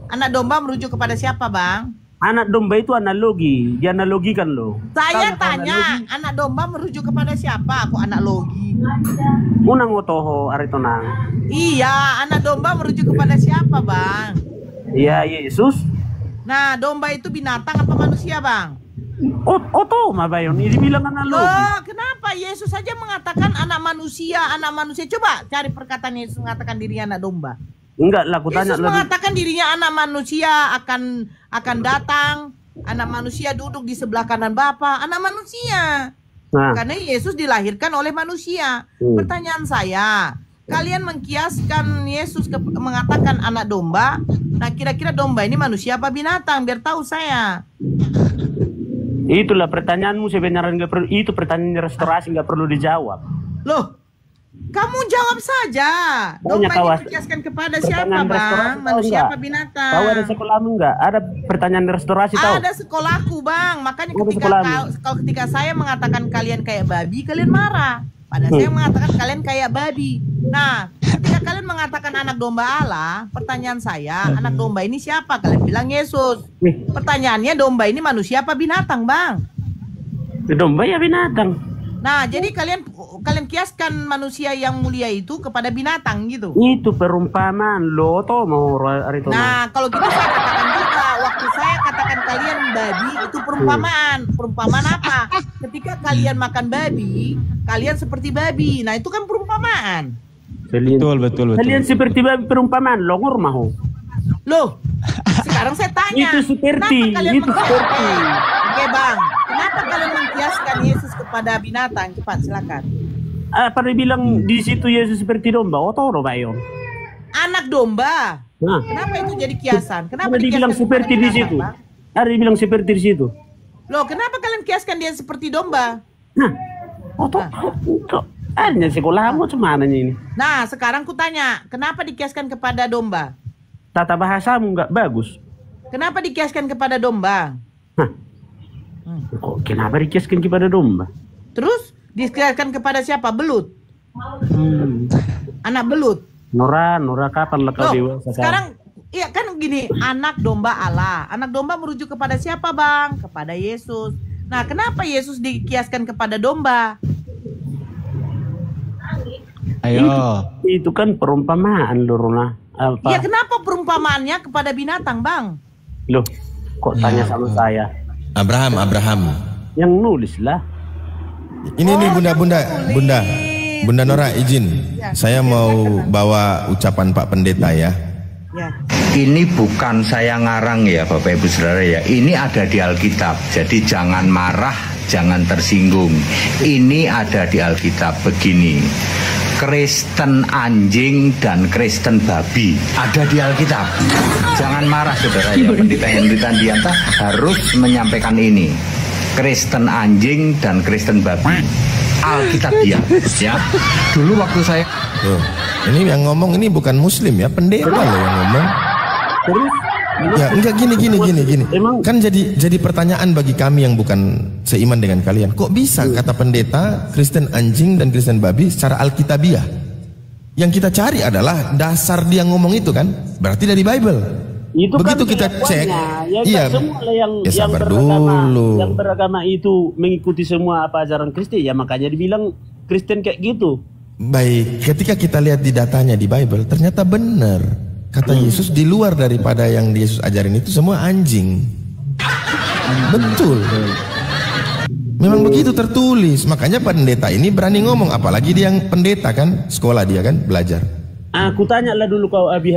Anak domba merujuk kepada siapa, Bang? Anak domba itu analogi. Dianalogikan loh. Saya tanya, anak domba merujuk kepada siapa? Aku analogi. Unang otoho aritonang. Iya, anak domba merujuk kepada siapa, Bang? Iya, Yesus. Nah, domba itu binatang apa manusia, Bang? Oto, Mabayon. Ini bilang analogi. Oh, kenapa Yesus saja mengatakan anak manusia? Coba cari perkataan Yesus mengatakan dirinya anak domba. Enggak lah, aku tanya. Yesus mengatakan dirinya anak manusia akan datang. Anak manusia duduk di sebelah kanan Bapa. Anak manusia. Nah. Karena Yesus dilahirkan oleh manusia. Pertanyaan saya, kalian mengkiaskan Yesus mengatakan anak domba. Nah, kira-kira domba ini manusia apa binatang? Biar tahu saya. Itulah pertanyaanmu sebenarnya nggak perlu. Itu pertanyaan restorasi nggak perlu dijawab. Loh, kamu jawab saja. Domba ini dikiaskan kepada siapa, Bang? Manusia apa binatang? Tahu ada sekolahmu nggak? Ada pertanyaan restorasi tahu? Ada sekolahku, Bang. Makanya ketika saya mengatakan kalian kayak babi, kalian marah. Padahal saya mengatakan kalian kayak babi. Nah, ketika kalian mengatakan anak domba Allah, pertanyaan saya, anak domba ini siapa? Kalian bilang Yesus. Pertanyaannya, domba ini manusia apa binatang, Bang? Domba ya binatang. Nah, jadi kalian kiaskan manusia yang mulia itu kepada binatang gitu. Itu perumpamaan lo toh mau hari itu. Nah, kalau gitu saya katakan juga, waktu saya katakan kalian babi itu perumpamaan. Perumpamaan apa? Ketika kalian makan babi, kalian seperti babi. Nah, itu kan perumpamaan. Betul. Kalian seperti babi perumpamaan, longor mau. Loh, sekarang saya tanya. Itu seperti. Oke, Bang. Kenapa kalian mengkiaskan Yesus kepada binatang? Cepat, silakan. Apa dia bilang di situ Yesus seperti domba? Otoro bayon. Anak domba. Nah. Kenapa itu jadi kiasan? Kenapa dibilang seperti di situ? Ada dibilang seperti di situ. Loh, kenapa kalian kiaskan dia seperti domba? Nah, hanya sekolahmu cuman ini. Nah, sekarang ku tanya, kenapa dikiaskan kepada domba? Tata bahasamu nggak bagus. Kenapa dikiaskan kepada domba? Kok kenapa dikiaskan kepada domba? Terus dikiaskan kepada siapa? Belut. Anak belut. Nora kapan lekas dewasa? Sekarang iya kan gini, anak domba Allah. Anak domba merujuk kepada siapa, Bang? Kepada Yesus. Nah, kenapa Yesus dikiaskan kepada domba? Ayo. Itu kan perumpamaan, Lorona. Ya, kenapa perumpamaannya kepada binatang, Bang? Loh, kok tanya sama saya? Abraham. Yang nulis lah. Ini nih Bunda Nora izin. Ya, saya mau bawa ucapan Pak Pendeta ya. Ini bukan saya ngarang ya Bapak Ibu Saudara ya. Ini ada di Alkitab. Jadi jangan marah, jangan tersinggung. Ini ada di Alkitab begini. Kristen anjing dan Kristen babi ada di Alkitab. Jangan marah saudara ya. Pendeta Henry Tandianta harus menyampaikan ini. Kristen anjing dan Kristen babi. Alkitab dia ya. Dulu waktu saya ini yang ngomong ini bukan muslim ya, pendeta loh yang ngomong. Terus Ya, enggak gini. Kan jadi pertanyaan bagi kami yang bukan seiman dengan kalian. Kok bisa kata pendeta Kristen anjing dan Kristen babi secara alkitabiah? Yang kita cari adalah dasar dia ngomong itu kan, berarti dari Bible. Itu begitu kan kita cek, ya semua yang beragama itu mengikuti semua apa ajaran Kristen, ya makanya dibilang Kristen kayak gitu. Baik, ketika kita lihat di datanya di Bible, ternyata benar. Kata Yesus di luar daripada yang Yesus ajarin itu semua anjing. Betul. Memang begitu tertulis. Makanya pendeta ini berani ngomong, apalagi dia yang pendeta kan, sekolah dia kan, belajar. Aku tanya lah dulu kau Abi.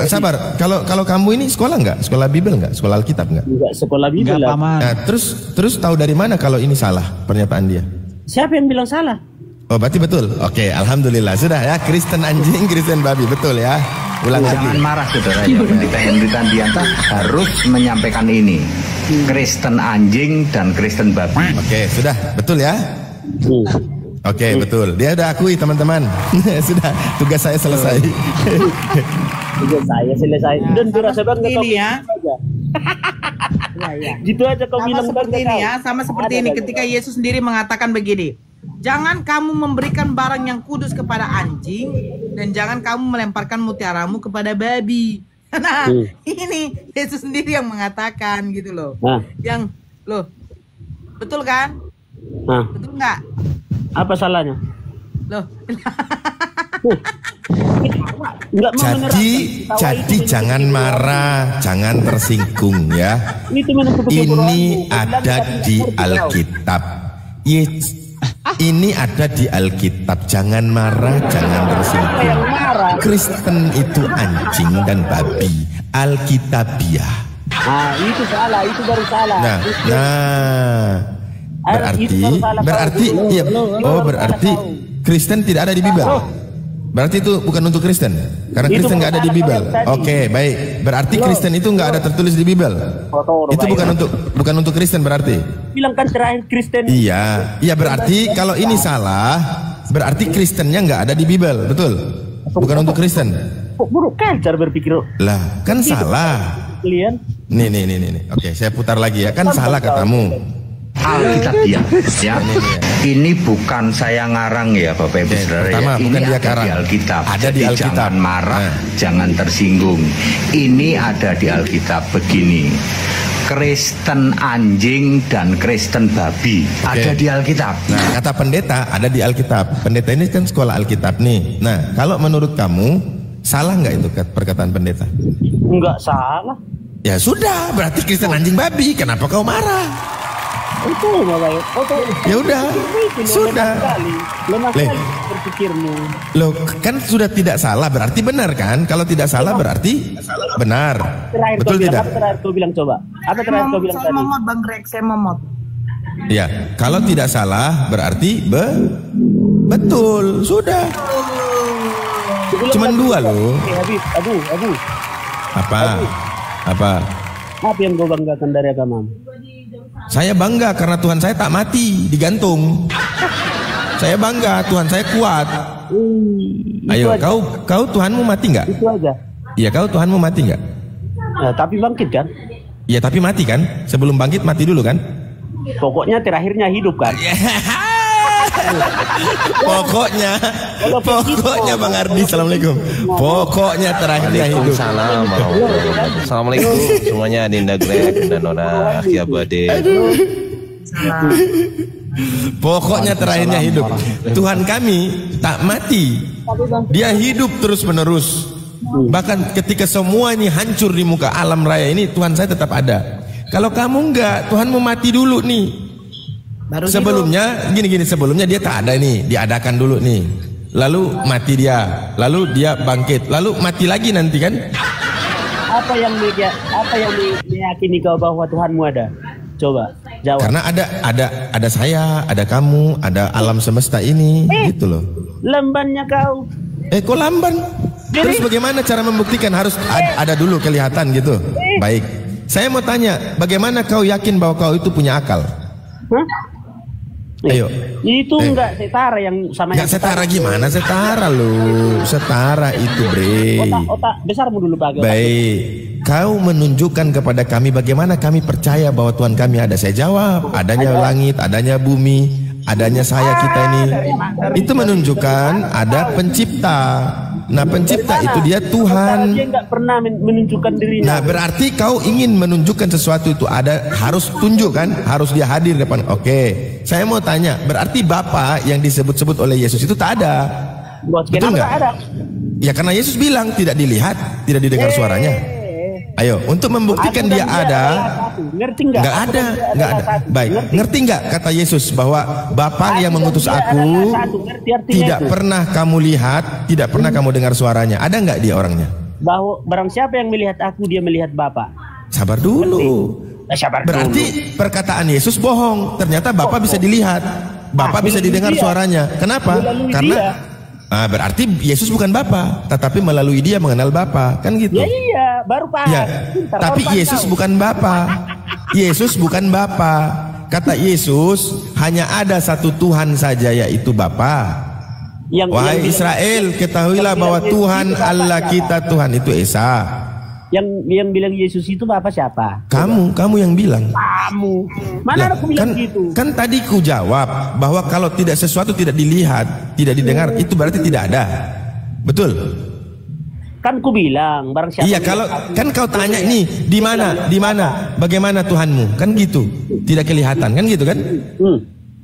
Sabar, kalau kamu ini sekolah nggak? Sekolah Bible nggak? Sekolah Alkitab nggak? Enggak, sekolah Bible lah. Nah, terus tahu dari mana kalau ini salah pernyataan dia? Siapa yang bilang salah? Oh, berarti betul. Oke, alhamdulillah sudah ya. Kristen anjing, Kristen babi, betul ya. Ulang lagi. Jangan marah saudara ya. Pendeta Henry Tandianta harus menyampaikan ini. Kristen anjing dan Kristen babi. Oke, sudah betul ya. Oke, betul. Dia udah akui teman-teman. Sudah, tugas saya selesai. Tugas saya selesai. Dan dirasa bangga ini ya. Gitu aja kau bilang seperti ini ya, sama seperti ini ketika Yesus sendiri mengatakan begini. Jangan kamu memberikan barang yang kudus kepada anjing dan jangan kamu melemparkan mutiaramu kepada babi. Nah, ini Yesus sendiri yang mengatakan gitu loh. Yang loh, betul kan? Betul nggak? Apa salahnya? Loh. Jadi jangan marah, jangan tersinggung ya. Ini ada di Alkitab. Ini ada di Alkitab. Jangan marah, jangan tersinggung. Kristen itu anjing dan babi. Alkitabiah. Itu salah, itu baru salah. Berarti Kristen tidak ada di Bible. Berarti itu bukan untuk Kristen, karena Kristen nggak ada di Bible. Oke, baik. Berarti Kristen itu nggak ada tertulis di Bible. Itu bukan untuk Kristen berarti. Bilang kan terakhir Kristen. Iya berarti kalau ini salah, berarti Kristennya nggak ada di Bible, betul? Bukan untuk Kristen. Buruk kan cara berpikir. Lah, kan salah. Kalian? Nih. Oke, saya putar lagi ya. Kan salah katamu. Alkitabiah ya. Ini bukan saya ngarang ya Bapak Ibu Saudara ya. Ini ada di Alkitab. Ada di Alkitab. Jangan marah, jangan tersinggung. Ini ada di Alkitab begini. Kristen anjing dan Kristen babi ada di Alkitab. Nah, kata pendeta ada di Alkitab. Pendeta ini kan sekolah Alkitab nih. Nah, kalau menurut kamu salah nggak itu perkataan pendeta? Enggak salah. Ya sudah, berarti Kristen anjing babi. Kenapa kau marah? Ya udah, sudah. Lemah sekali berpikirmu. Loh, kan sudah tidak salah, berarti benar kan? Kalau tidak salah berarti benar. Betul tidak? Apa terakhir kau bilang coba? Apa terakhir kau bilang tadi? Saya momot Bang Greg, saya momot. Ya, kalau tidak salah berarti betul, sudah. Cuman dua loh. Abu. Apa? Apa yang kau banggakan dari agamamu? Saya bangga karena Tuhan saya tak mati, digantung. Saya bangga, Tuhan saya kuat. Ayo, kau Tuhanmu mati nggak? Itu aja. Iya, kau Tuhanmu mati nggak? Ya, tapi bangkit kan? Iya, tapi mati kan? Sebelum bangkit mati dulu kan? Pokoknya terakhirnya hidup kan? Pokoknya Bang Ardi, assalamualaikum. Pokoknya terakhirnya hidup. Assalamualaikum semuanya, Dinda Greg dan Nora Kiabade. Pokoknya terakhirnya hidup. Tuhan kami tak mati, dia hidup terus menerus. Bahkan ketika semua ini hancur di muka alam raya ini, Tuhan saya tetap ada. Kalau kamu enggak, Tuhanmu mati dulu nih. Sebelumnya gini, sebelumnya dia tak ada nih, diadakan dulu nih, lalu mati dia, lalu dia bangkit, lalu mati lagi nanti kan? Apa yang meyakini kau bahwa Tuhanmu ada? Coba jawab. Karena ada saya, ada kamu, ada alam semesta ini, gitu loh. Lambannya kau. Kok lamban? Terus bagaimana cara membuktikan? Harus ada dulu kelihatan gitu. Baik, saya mau tanya, bagaimana kau yakin bahwa kau itu punya akal? Ayo. Itu enggak setara yang sama. Enggak setara gimana? Setara lu. Setara itu, Bre. Otak besarmu dulu Pak. Baik. kau menunjukkan kepada kami bagaimana kami percaya bahwa Tuhan kami ada. Saya jawab, adanya langit, adanya bumi, adanya saya kita ini. Itu menunjukkan ada pencipta. Nah, pencipta itu dia Tuhan. Dia nggak pernah menunjukkan dirinya. Nah, berarti kau ingin menunjukkan sesuatu itu ada, harus tunjuk kan, harus dia hadir depan. Oke, saya mau tanya, berarti Bapa yang disebut-sebut oleh Yesus itu tak ada? Betul nggak? Ya karena Yesus bilang tidak dilihat, tidak didengar suaranya. Ayo, untuk membuktikan dia ada, ngerti nggak? Nggak ada. Baik, ngerti nggak kata Yesus bahwa Bapa yang mengutus aku tidak pernah kamu lihat, tidak pernah kamu dengar suaranya. Ada nggak dia orangnya? Bahwa barang siapa yang melihat aku, dia melihat Bapa. Sabar dulu. Berarti perkataan Yesus bohong. Ternyata Bapa bisa dilihat, Bapa bisa didengar suaranya. Kenapa? Karena berarti Yesus bukan Bapa, tetapi melalui dia mengenal Bapa, kan gitu? Ya iya, baru paham. Ya, tapi Yesus bukan Bapa. Yesus bukan Bapa. Kata Yesus, hanya ada satu Tuhan saja, yaitu Bapa. Wahai Israel, ketahuilah bahwa Tuhan Allah kita Tuhan itu Esa. Yang bilang Yesus itu Bapa siapa? Kamu yang bilang. Kamu. Mana aku bilang gitu? Kan tadi ku jawab bahwa kalau tidak sesuatu tidak dilihat, tidak didengar, itu berarti tidak ada. Betul? Kan ku bilang barang siapa. Iya, kalau kan kau tanya ini di mana? Bagaimana Tuhanmu? Kan gitu. Tidak kelihatan, kan gitu kan?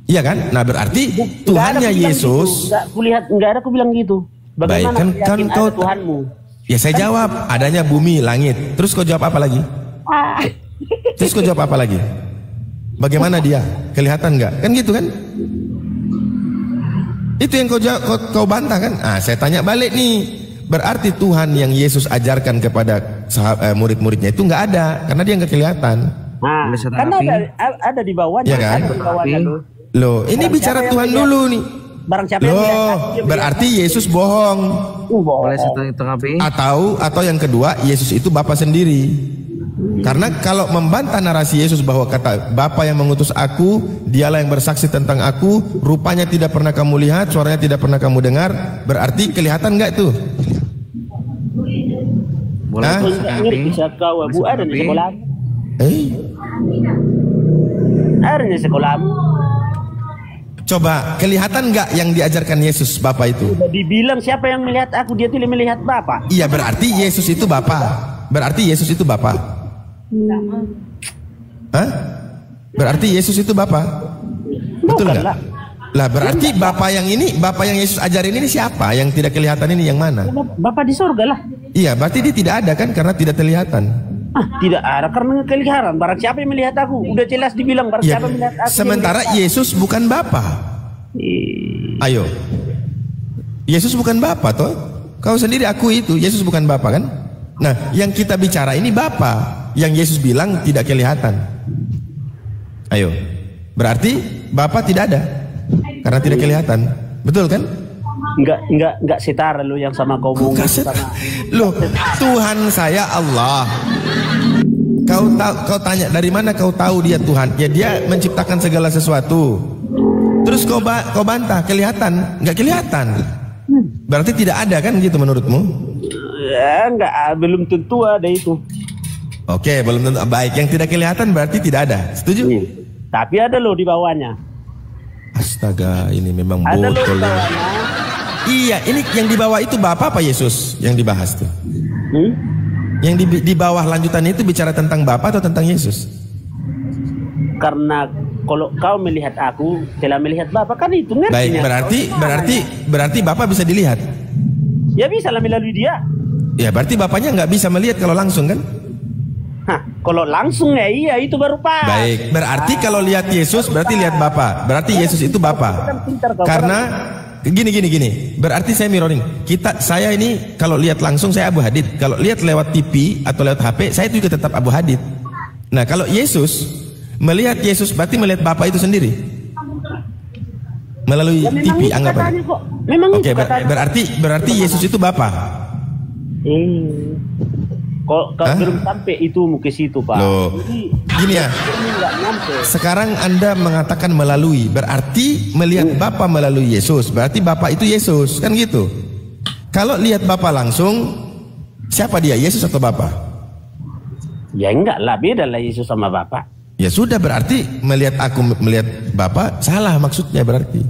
Iya kan? Nah, berarti Tuhannya Yesus. Enggak ada aku bilang gitu. Bagaimana? Baik, kan kau Tuhanmu. Ya saya jawab, adanya bumi, langit. Terus kau jawab apa lagi? Terus kau jawab apa lagi? Bagaimana dia? Kelihatan nggak? Kan gitu kan? Itu yang kau bantah kan? Saya tanya balik nih. Berarti Tuhan yang Yesus ajarkan kepada murid-muridnya itu nggak ada, karena dia nggak kelihatan. Kan ada di bawahnya. Ya kan? Loh, ini bicara Tuhan dulu nih. Barang siapa yang berarti Yesus bohong. Atau yang kedua, Yesus itu Bapa sendiri. Karena kalau membantah narasi Yesus bahwa kata Bapa yang mengutus aku, dialah yang bersaksi tentang aku, rupanya tidak pernah kamu lihat, suaranya tidak pernah kamu dengar, berarti kelihatan nggak tuh? Bisa kau Bu ada di sekolah? Ada di sekolah. Coba kelihatan nggak yang diajarkan Yesus Bapa itu? Dibilang siapa yang melihat aku, dia tidak melihat Bapa. Iya, berarti Yesus itu Bapa. Berarti Yesus itu Bapa. Berarti Yesus itu Bapa. Betul nggak? Lah berarti Bapa yang ini, Bapa yang Yesus ajarin ini siapa? Yang tidak kelihatan ini yang mana? Bapa di surga lah. Iya, berarti dia tidak ada kan karena tidak kelihatan. Tidak ada karena kelihatan. Barang siapa yang melihat aku, udah jelas dibilang barang siapa yang melihat aku. Sementara Yesus bukan Bapa. Ayo, Yesus bukan Bapa toh? Kau sendiri aku itu Yesus bukan Bapa kan? Nah, yang kita bicara ini Bapa, yang Yesus bilang tidak kelihatan. Ayo, berarti Bapa tidak ada karena tidak kelihatan. Betul kan? Enggak setara lo yang sama kau ngomong sama. Loh, Tuhan saya Allah. Kau tanya dari mana kau tahu dia Tuhan? Ya dia menciptakan segala sesuatu. Terus kau bantah kelihatan? Enggak kelihatan. Berarti tidak ada kan gitu menurutmu? Ya, belum tentu ada itu. Oke, belum tentu. Baik, yang tidak kelihatan berarti tidak ada. Setuju? Tapi ada loh di bawahnya. Astaga, ini memang botol. Iya, ini yang di bawah itu Bapa apa Yesus yang dibahas tuh? Yang di bawah lanjutannya itu bicara tentang Bapa atau tentang Yesus? Karena kalau kau melihat aku, telah melihat Bapa, kan itu ngerti. Baik, berarti Bapa bisa dilihat. Ya bisa lah melalui dia. Ya berarti Bapaknya nggak bisa melihat kalau langsung kan? Kalau langsung ya iya itu baru pas. Baik, berarti kalau lihat Yesus berarti lihat Bapa. Berarti Yesus itu Bapa. Karena gini. Berarti saya mirroring. Saya ini kalau lihat langsung saya Abu Hadid. Kalau lihat lewat TV atau lewat HP, saya juga tetap Abu Hadid. Nah, kalau Yesus melihat Yesus berarti melihat Bapa itu sendiri. Melalui TV anggapan. Oke, berarti Yesus itu Bapa. Kok belum sampai itu ke situ, Pak. Loh, gini ya. Sekarang Anda mengatakan melalui, berarti melihat Bapa melalui Yesus. Berarti Bapa itu Yesus, kan gitu. Kalau lihat Bapa langsung, siapa dia? Yesus atau Bapa? Ya enggak lah, beda lah Yesus sama Bapa. Ya sudah, berarti melihat aku melihat Bapa salah maksudnya berarti.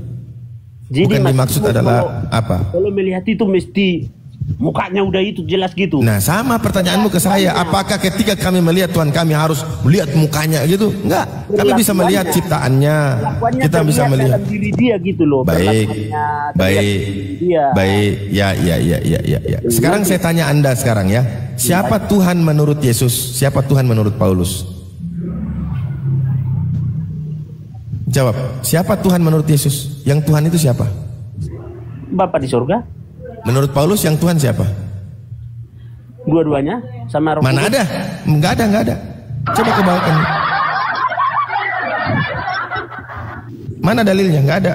Jadi bukan dimaksud adalah apa? Kalau melihat itu mesti mukanya udah itu jelas gitu. Nah, sama pertanyaanmu ke saya, apakah ketika kami melihat Tuhan kami harus melihat mukanya gitu? Enggak, kami bisa melihat ciptaannya. Kita bisa melihat diri dia gitu loh. Baik. Ya. Sekarang saya tanya Anda sekarang ya. Siapa Tuhan menurut Yesus? Siapa Tuhan menurut Paulus? Jawab. Siapa Tuhan menurut Yesus? Yang Tuhan itu siapa? Bapa di surga. Menurut Paulus yang Tuhan siapa? Dua-duanya sama Roh Mana Kudus. ada? Enggak ada. Coba kebawakan. Mana dalilnya? Enggak ada.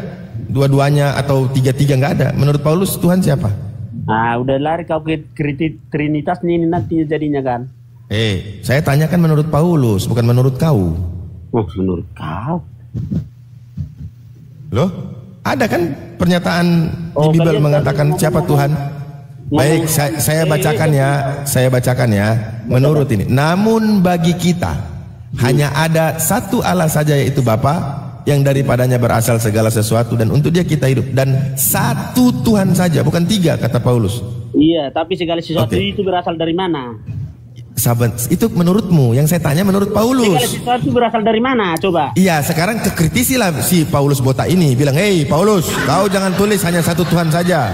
Dua-duanya atau tiga-tiga enggak ada. Menurut Paulus Tuhan siapa? Nah, udah lari kau ke Trinitas ini nanti jadinya kan. Saya tanyakan menurut Paulus, bukan menurut kau. Oh, menurut kau. Loh? Ada kan pernyataan di Bible mengatakan siapa Tuhan? Baik, saya bacakan ya. Menurut ini, namun bagi kita hanya ada satu Allah saja, yaitu Bapa, yang daripadanya berasal segala sesuatu dan untuk Dia kita hidup, dan satu Tuhan saja, bukan tiga kata Paulus. Iya, tapi segala sesuatu itu berasal dari mana? Sahabat, itu menurutmu, yang saya tanya menurut Paulus. Segala sesuatu berasal dari mana? Coba. Iya, sekarang kekritisilah si Paulus botak ini, bilang, "Hei Paulus, kau jangan tulis hanya satu Tuhan saja."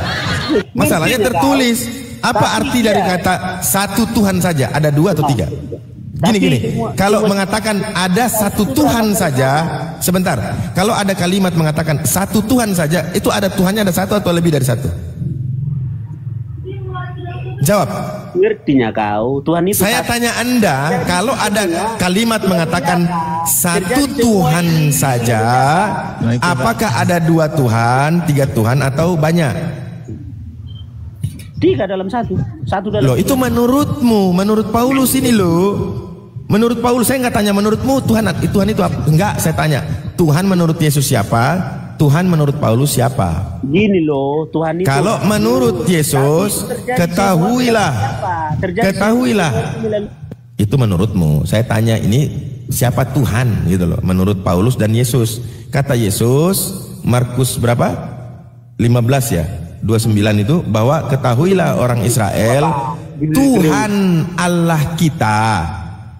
Masalahnya tertulis. Apa arti dari kata satu Tuhan saja? Ada dua atau tiga? Gini. Kalau mengatakan ada satu Tuhan saja, sebentar. Kalau ada kalimat mengatakan satu Tuhan saja, itu ada Tuhannya ada satu atau lebih dari satu? Jawab. Ngertinya kau, Tuhan itu saya satu. Tanya Anda, kalau ada kalimat mengatakan satu Tuhan saja, apakah ada dua Tuhan, tiga Tuhan, atau banyak? Tiga dalam satu. Satu dalam loh, itu menurutmu, menurut Paulus ini loh. Menurut Paulus, saya nggak tanya menurutmu Tuhan itu apa? Enggak, saya tanya Tuhan menurut Yesus siapa? Tuhan menurut Paulus siapa? Gini loh, Tuhan itu. Kalau menurut Yesus, ketahuilah. Itu menurutmu. Saya tanya ini siapa Tuhan gitu loh. Menurut Paulus dan Yesus. Kata Yesus, Markus berapa? 15 ya. 29 itu, bahwa ketahuilah orang Israel, Tuhan Allah kita.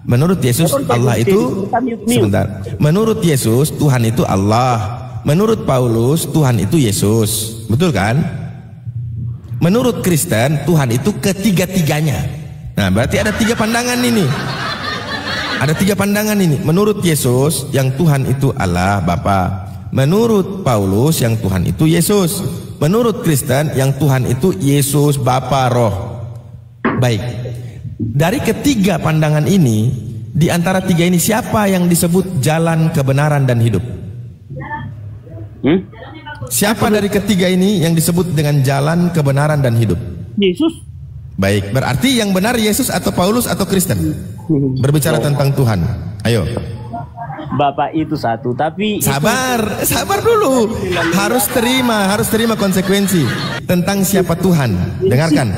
Menurut Yesus Allah itu, sebentar. Menurut Yesus Tuhan itu Allah. Menurut Paulus Tuhan itu Yesus. Betul kan? Menurut Kristen Tuhan itu ketiga-tiganya. Nah, berarti ada tiga pandangan ini. Ada tiga pandangan ini. Menurut Yesus yang Tuhan itu Allah Bapa. Menurut Paulus yang Tuhan itu Yesus. Menurut Kristen yang Tuhan itu Yesus Bapa Roh. Baik. Dari ketiga pandangan ini, di antara tiga ini siapa yang disebut jalan kebenaran dan hidup? Siapa dari ketiga ini yang disebut dengan jalan kebenaran dan hidup? Yesus. Baik, berarti yang benar Yesus atau Paulus atau Kristen? Berbicara tentang Tuhan. Ayo. Bapak itu satu, tapi sabar dulu. Harus terima konsekuensi tentang siapa Tuhan. Dengarkan.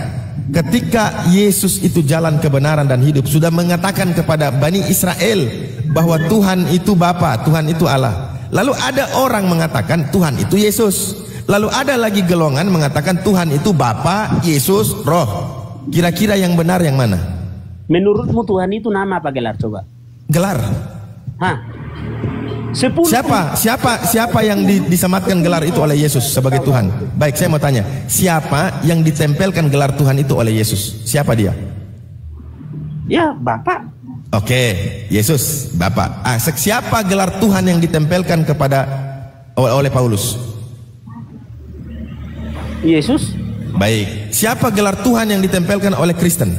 Ketika Yesus itu jalan kebenaran dan hidup, sudah mengatakan kepada Bani Israel bahwa Tuhan itu Bapa, Tuhan itu Allah. Lalu ada orang mengatakan Tuhan itu Yesus. Lalu ada lagi golongan mengatakan Tuhan itu Bapa, Yesus, Roh. Kira-kira yang benar yang mana? Menurutmu Tuhan itu nama apa gelar coba? Gelar. Hah? 10. Siapa yang disematkan gelar itu oleh Yesus sebagai Tuhan? Baik, saya mau tanya, siapa yang ditempelkan gelar Tuhan itu oleh Yesus? Siapa dia? Ya, Bapak. Oke, Yesus, Bapak. Siapa gelar Tuhan yang ditempelkan oleh Paulus? Yesus. Baik. Siapa gelar Tuhan yang ditempelkan oleh Kristen?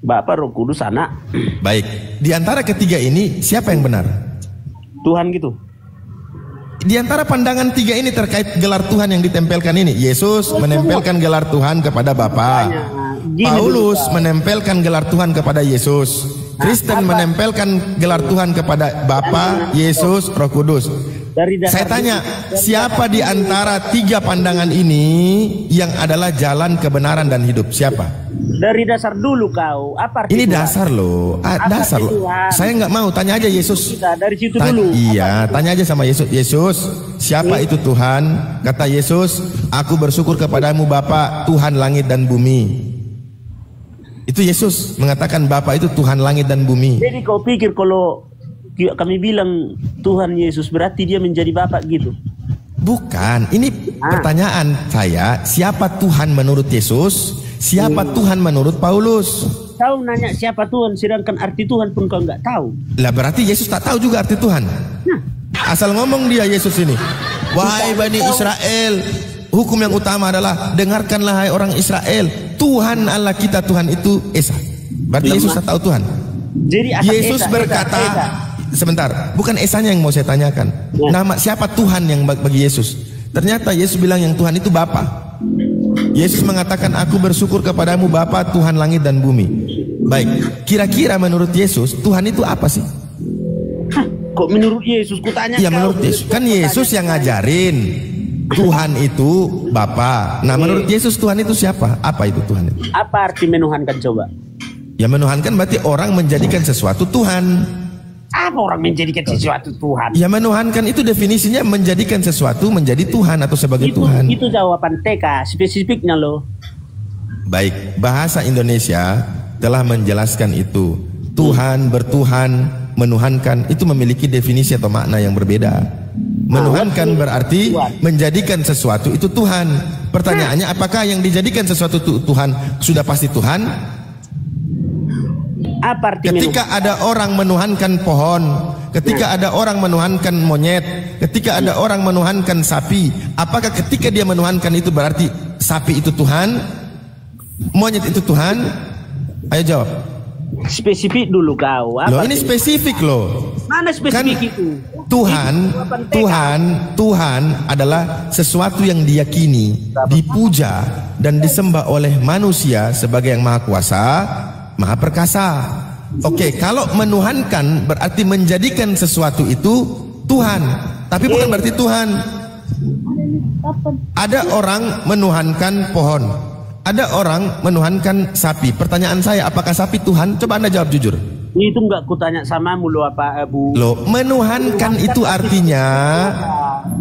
Bapa, Roh Kudus, Anak. Baik. Di antara ketiga ini siapa yang benar? Tuhan gitu. Di antara pandangan tiga ini terkait gelar Tuhan yang ditempelkan ini, Yesus menempelkan gelar Tuhan kepada Bapa. Paulus menempelkan gelar Tuhan kepada Yesus. Kristen menempelkan gelar Tuhan kepada Bapa, Yesus, Roh Kudus. Saya tanya, siapa di antara tiga pandangan ini yang adalah jalan kebenaran dan hidup? Siapa? Dari dasar dulu kau. Apa arti ini Tuhan? Dasar loh. Dasar loh. Saya nggak mau, tanya aja Yesus. Dari situ dulu. Iya, tanya aja sama Yesus. Yesus, siapa itu Tuhan? Kata Yesus, aku bersyukur kepadamu Bapa, Tuhan langit dan bumi. Itu Yesus mengatakan Bapa itu Tuhan langit dan bumi. Jadi kau pikir kalau kami bilang Tuhan Yesus berarti dia menjadi Bapa gitu? Bukan, ini pertanyaan saya, siapa Tuhan menurut Yesus? Siapa Tuhan menurut Paulus? Kau nanya siapa Tuhan, sedangkan arti Tuhan pun kau nggak tahu. Lah berarti Yesus tak tahu juga arti Tuhan. Asal ngomong dia Yesus ini. Wahai Bani Israel, hukum yang utama adalah dengarkanlah hai orang Israel, Tuhan Allah kita Tuhan itu Esa. Berarti Yesus tak tahu Tuhan. Jadi Yesus berkata, sebentar, bukan Esanya yang mau saya tanyakan. Nama siapa Tuhan yang bagi Yesus? Ternyata Yesus bilang yang Tuhan itu Bapa. Yesus mengatakan aku bersyukur kepadamu Bapa Tuhan langit dan bumi. Baik, kira-kira menurut Yesus Tuhan itu apa sih? Kok menurut Yesus ku tanya? Ya menurut Yesus, kan Yesus yang ngajarin Tuhan itu Bapa. Nah menurut Yesus Tuhan itu siapa? Apa itu Tuhan itu? Apa arti menuhankan coba? Ya menuhankan berarti orang menjadikan sesuatu Tuhan. Apa orang menjadikan sesuatu Tuhan? Ya menuhankan itu definisinya menjadikan sesuatu menjadi Tuhan atau sebagai Tuhan. Itu jawaban TK, spesifiknya loh. Baik, bahasa Indonesia telah menjelaskan itu. Tuhan, bertuhan, menuhankan itu memiliki definisi atau makna yang berbeda. Menuhankan berarti menjadikan sesuatu itu Tuhan. Pertanyaannya, apakah yang dijadikan sesuatu Tuhan sudah pasti Tuhan? Apa arti ketika ada orang menuhankan pohon, ketika ada orang menuhankan monyet, ketika ada orang menuhankan sapi, apakah ketika dia menuhankan itu berarti sapi itu Tuhan, monyet itu Tuhan? Ayo jawab. Spesifik dulu kau. Loh ini spesifik loh. Mana spesifik kan, itu? Tuhan adalah sesuatu yang diyakini, dipuja dan disembah oleh manusia sebagai yang maha kuasa, maha perkasa. Oke, kalau menuhankan berarti menjadikan sesuatu itu Tuhan, tapi bukan berarti Tuhan. Ada orang menuhankan pohon, ada orang menuhankan sapi. Pertanyaan saya, apakah sapi Tuhan? Coba Anda jawab jujur. Itu enggak kutanya sama mulu apa Bu? Loh, menuhankan itu artinya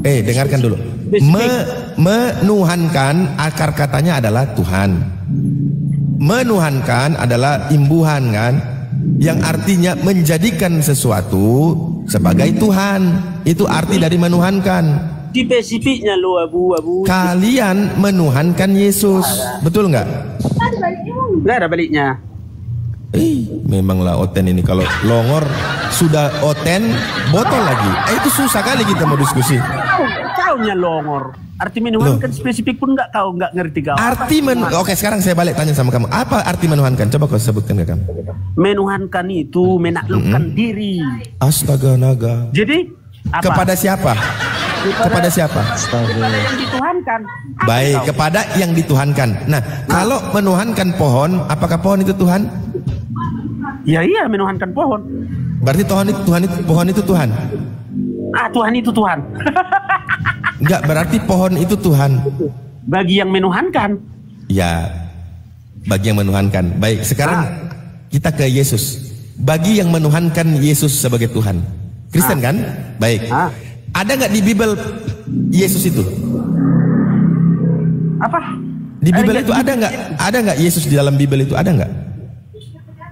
dengarkan dulu. Menuhankan akar katanya adalah Tuhan. Menuhankan adalah imbuhan kan, yang artinya menjadikan sesuatu sebagai Tuhan. Itu arti dari menuhankan. Spesifiknya lo Abu. Kalian menuhankan Yesus, betul nggak? Nggak ada baliknya. Memanglah oten ini, kalau longor sudah oten botol lagi. Itu susah kali kita mau diskusi. Kaunya longor. Arti menuhankan spesifik pun kau nggak ngerti kau. Oke, sekarang saya balik tanya sama kamu. Apa arti menuhankan? Coba kau sebutkan ke kamu. Menuhankan itu menaklukkan diri. Astaga naga. Jadi apa? Kepada siapa? Kepada siapa? Yang dituhankan. Baik, kepada yang dituhankan. Nah, kalau menuhankan pohon, apakah pohon itu Tuhan? Ya iya, menuhankan pohon. Berarti pohon itu Tuhan. Tuhan itu Tuhan. Enggak, berarti pohon itu Tuhan. Bagi yang menuhankan. Ya, bagi yang menuhankan. Baik, sekarang kita ke Yesus. Bagi yang menuhankan Yesus sebagai Tuhan. Kristen kan? Baik. Ada nggak di Bible Yesus itu? Apa? Di Bible itu ada nggak? Ada nggak Yesus di dalam Bible itu, ada nggak?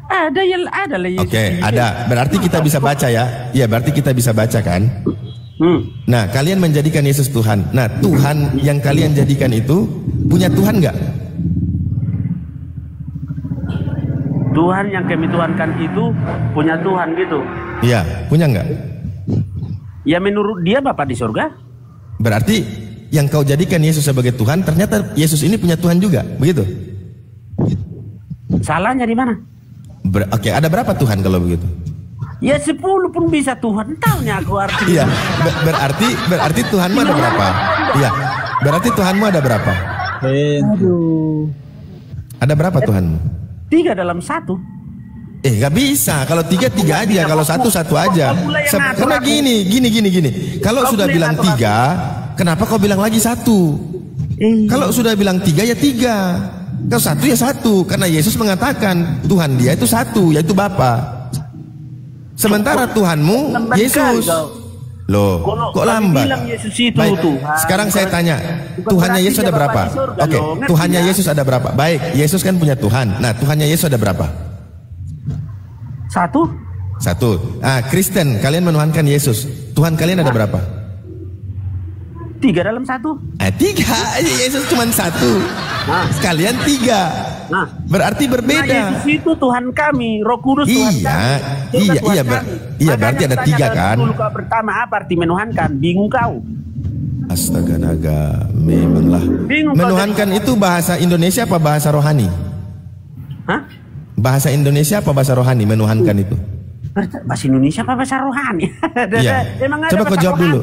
Ada lah Yesus. Oke, ada. Berarti kita bisa baca ya. Iya, berarti kita bisa baca kan? Nah, kalian menjadikan Yesus Tuhan. Nah, Tuhan yang kalian jadikan itu punya Tuhan nggak? Tuhan yang kami tuhankan itu punya Tuhan gitu. Iya, punya nggak? Ya menurut dia Bapa di surga. Berarti yang kau jadikan Yesus sebagai Tuhan, ternyata Yesus ini punya Tuhan juga, begitu? Salahnya di mana? Oke, ada berapa Tuhan kalau begitu? Ya 10 pun bisa Tuhan. Taunya aku artinya. Iya, berarti Tuhanmu ada berapa? Iya, berarti Tuhanmu ada berapa? Aduh. Ada berapa Tuhanmu? 3 dalam 1. Nggak bisa. Kalau 3 aja, kalau 1 aja. Karena gini. Kalau sudah bilang 3, kenapa kau bilang lagi 1? Kalau sudah bilang 3 ya 3. Kalau 1 ya 1. Karena Yesus mengatakan Tuhan dia itu 1, yaitu Bapa. Sementara Tuhanmu Yesus. Loh, kok lambat? Baik, sekarang saya tanya, Tuhannya Yesus ada berapa? Oke, Tuhannya Yesus ada berapa? Baik, Yesus kan punya Tuhan. Nah, Tuhannya Yesus ada berapa? 1. Kristen, kalian menuhankan Yesus. Tuhan kalian ada berapa? 3 dalam 1. 3. Yesus cuma 1. Sekalian 3. Berarti berbeda. Yesus itu Tuhan kami, Roh Kudus Tuhan kami. Iya, berarti ada 3 kan? Dulu kau pertama apa arti menuhankan? Bingung kau. Astaga naga, memanglah. Menuhankan itu bahasa Indonesia apa bahasa rohani? Bahasa Indonesia apa bahasa rohani menuhankan itu? Bahasa Indonesia apa bahasa rohani? Iya. Coba kau jawab dulu.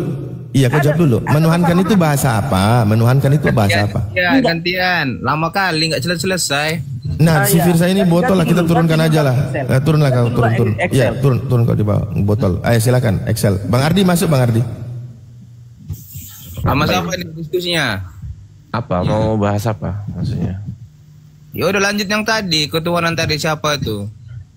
Iya, kau jawab dulu. Menuhankan itu bahasa apa? Menuhankan itu bahasa apa? Ya, gantian. Lama kali nggak selesai. Nah, si Firsa ini botol lah, kita turunkan aja lah. Turunlah kau, turun. Iya, turun kau di bawah botol. Ayo silakan, Excel. Bang Ardi masuk, Bang Ardi. Sama siapa ini diskusinya? Apa? Mau bahas apa maksudnya? Ya udah lanjut yang tadi, ketuhanan tadi siapa itu?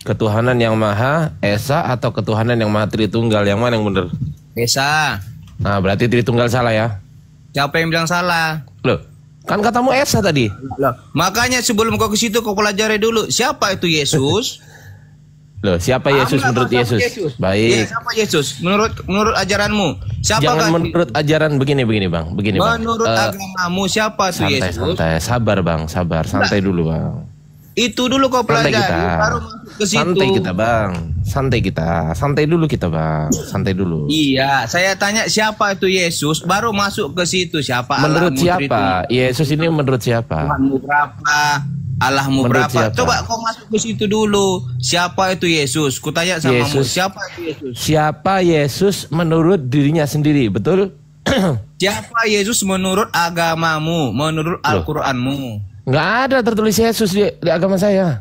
Ketuhanan yang Maha Esa atau ketuhanan yang Maha Tritunggal, yang mana yang benar? Esa. Nah, berarti Tritunggal salah ya? Siapa yang bilang salah? Loh, kan katamu Esa tadi. Loh, makanya sebelum kau ke situ kau pelajari dulu siapa itu Yesus? Loh, siapa Yesus menurut Yesus? Baik. Ya, siapa Yesus? Menurut ajaranmu? Siapa? Jangan menurut ajaran begini Bang. Begini Bang. Menurut agamamu siapa tuh Yesus? Santai, sabar Bang, sabar. Santai dulu Bang. Itu dulu kau pelajari baru masuk ke situ. Santai kita Bang. Santai dulu kita Bang. Santai dulu. Iya, saya tanya siapa itu Yesus baru masuk ke situ. Siapa? Menurut siapa? Yesus ini menurut siapa? Tuhanmu berapa? Allahmu berapa? Coba kau masuk ke situ dulu. Siapa itu Yesus? Kutanya sama kamu, siapa itu Yesus? Siapa Yesus menurut dirinya sendiri, betul? Siapa Yesus menurut agamamu, menurut Al-Qur'anmu? Nggak ada tertulis Yesus di agama saya.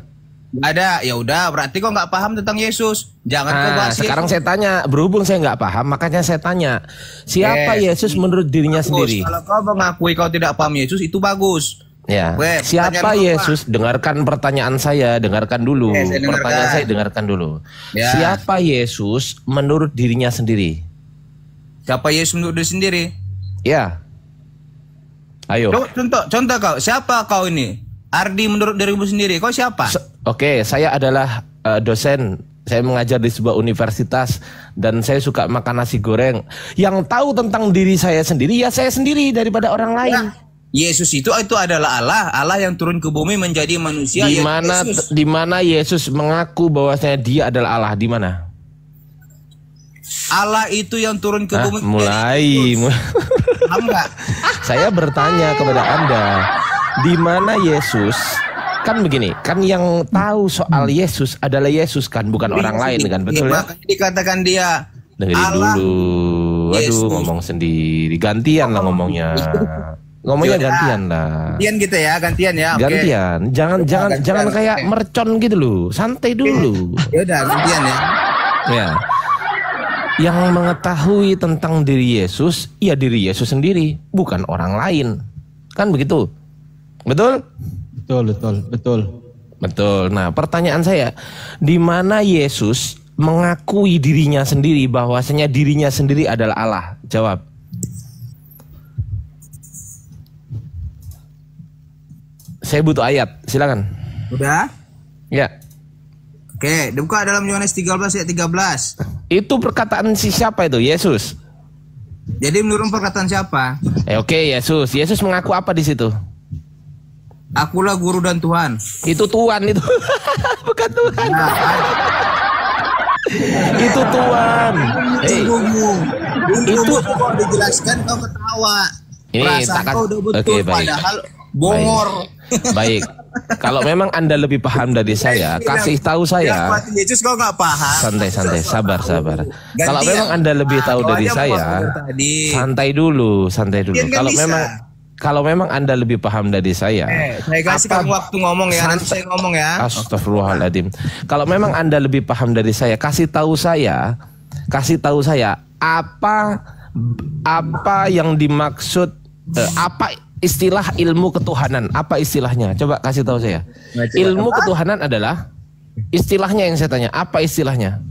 Nggak ada. Ya udah, berarti kau nggak paham tentang Yesus. Jangan kau bahas sekarang Yesus. saya tanya, berhubung saya nggak paham, makanya saya tanya, siapa Yesus menurut dirinya sendiri? Kalau kau mengakui kau tidak paham Yesus, itu bagus. Ya, siapa Yesus? Dengarkan pertanyaan saya, dengarkan dulu. Pertanyaan saya dengarkan dulu. Ya. Siapa Yesus menurut dirinya sendiri? Siapa Yesus menurut diri sendiri? Ya. Ayo. Contoh kau, siapa kau ini? Ardi menurut dirimu sendiri, kau siapa? Oke, saya adalah dosen. Saya mengajar di sebuah universitas dan saya suka makan nasi goreng. Yang tahu tentang diri saya sendiri, ya saya sendiri daripada orang lain. Ya. Yesus itu adalah Allah yang turun ke bumi menjadi manusia. Di mana Yesus mengaku bahwasanya dia adalah Allah? Di mana? Allah itu yang turun ke bumi. Mulai. Saya bertanya kepada Anda, di mana Yesus? Kan begini, kan yang tahu soal Yesus adalah Yesus kan, bukan orang lain kan, betul ya? Makanya dikatakan dia dengerin Allah, dulu. Aduh, ngomong sendiri, gantian lah ngomongnya. Ngomongnya gantian lah. Gantian gitu ya, gantian ya. Gantian. Jangan kayak mercon gitu loh. Santai dulu. Ya udah, gantian ya. Ya. Yang mengetahui tentang diri Yesus, ya diri Yesus sendiri, bukan orang lain. Kan begitu? Betul? Betul. Nah, pertanyaan saya, di mana Yesus mengakui dirinya sendiri bahwasanya dirinya sendiri adalah Allah? Jawab. Saya butuh ayat, silakan. Udah? Ya. Oke, dibuka dalam Yohanes 13 ayat 13. Itu perkataan siapa itu? Yesus. Jadi menurut perkataan siapa? Oke, Yesus. Yesus mengaku apa di situ? Akulah guru dan Tuhan. Itu Tuhan itu. Bukan Tuhan. Itu Tuhan. Itu kok dijelaskan kau ketawa. Ini perasaan kau udah betul, padahal bongor. Baik. Kalau memang Anda lebih paham dari saya, kasih tahu saya. Yesus kau nggak paham. Santai, sabar. Kalau memang Anda lebih tahu dari saya, santai dulu. Kalau memang kalau memang Anda lebih paham dari saya. Saya kasih kamu waktu ngomong ya, nanti saya ngomong ya. Astagfirullahaladzim. Kalau memang Anda lebih paham dari saya, kasih tahu saya apa yang dimaksud, apa istilah ilmu ketuhanan, apa istilahnya? Coba kasih tahu saya. Ilmu ketuhanan adalah istilahnya yang saya tanya, apa istilahnya?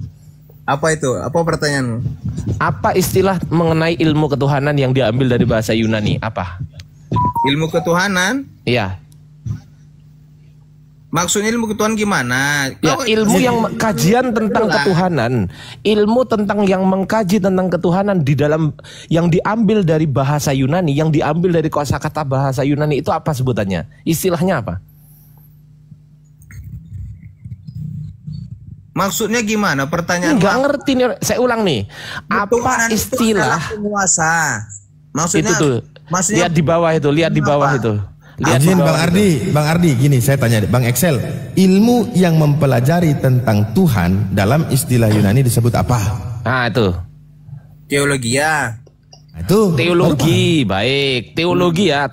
Apa itu? Apa pertanyaanmu? Apa istilah mengenai ilmu ketuhanan yang diambil dari bahasa Yunani? Apa? Ilmu ketuhanan? Iya. Maksudnya ilmu ketuhanan gimana? Ya, ilmu yang kajian tentang ketuhanan, ilmu tentang yang mengkaji tentang ketuhanan di dalam yang diambil dari bahasa Yunani, yang diambil dari kosakata bahasa Yunani itu apa sebutannya? Istilahnya apa? Maksudnya gimana? Pertanyaan nggak ngerti nih. Saya ulang nih. Apa istilah penguasa? Maksudnya itu tuh. Lihat di bawah itu. Lihat di bawah itu. Lihat Izin Bang Ardi, gini saya tanya, Bang Excel, ilmu yang mempelajari tentang Tuhan dalam istilah Yunani disebut apa? Nah itu. Teologia. Itu. Teologi, baik. Teologi ya.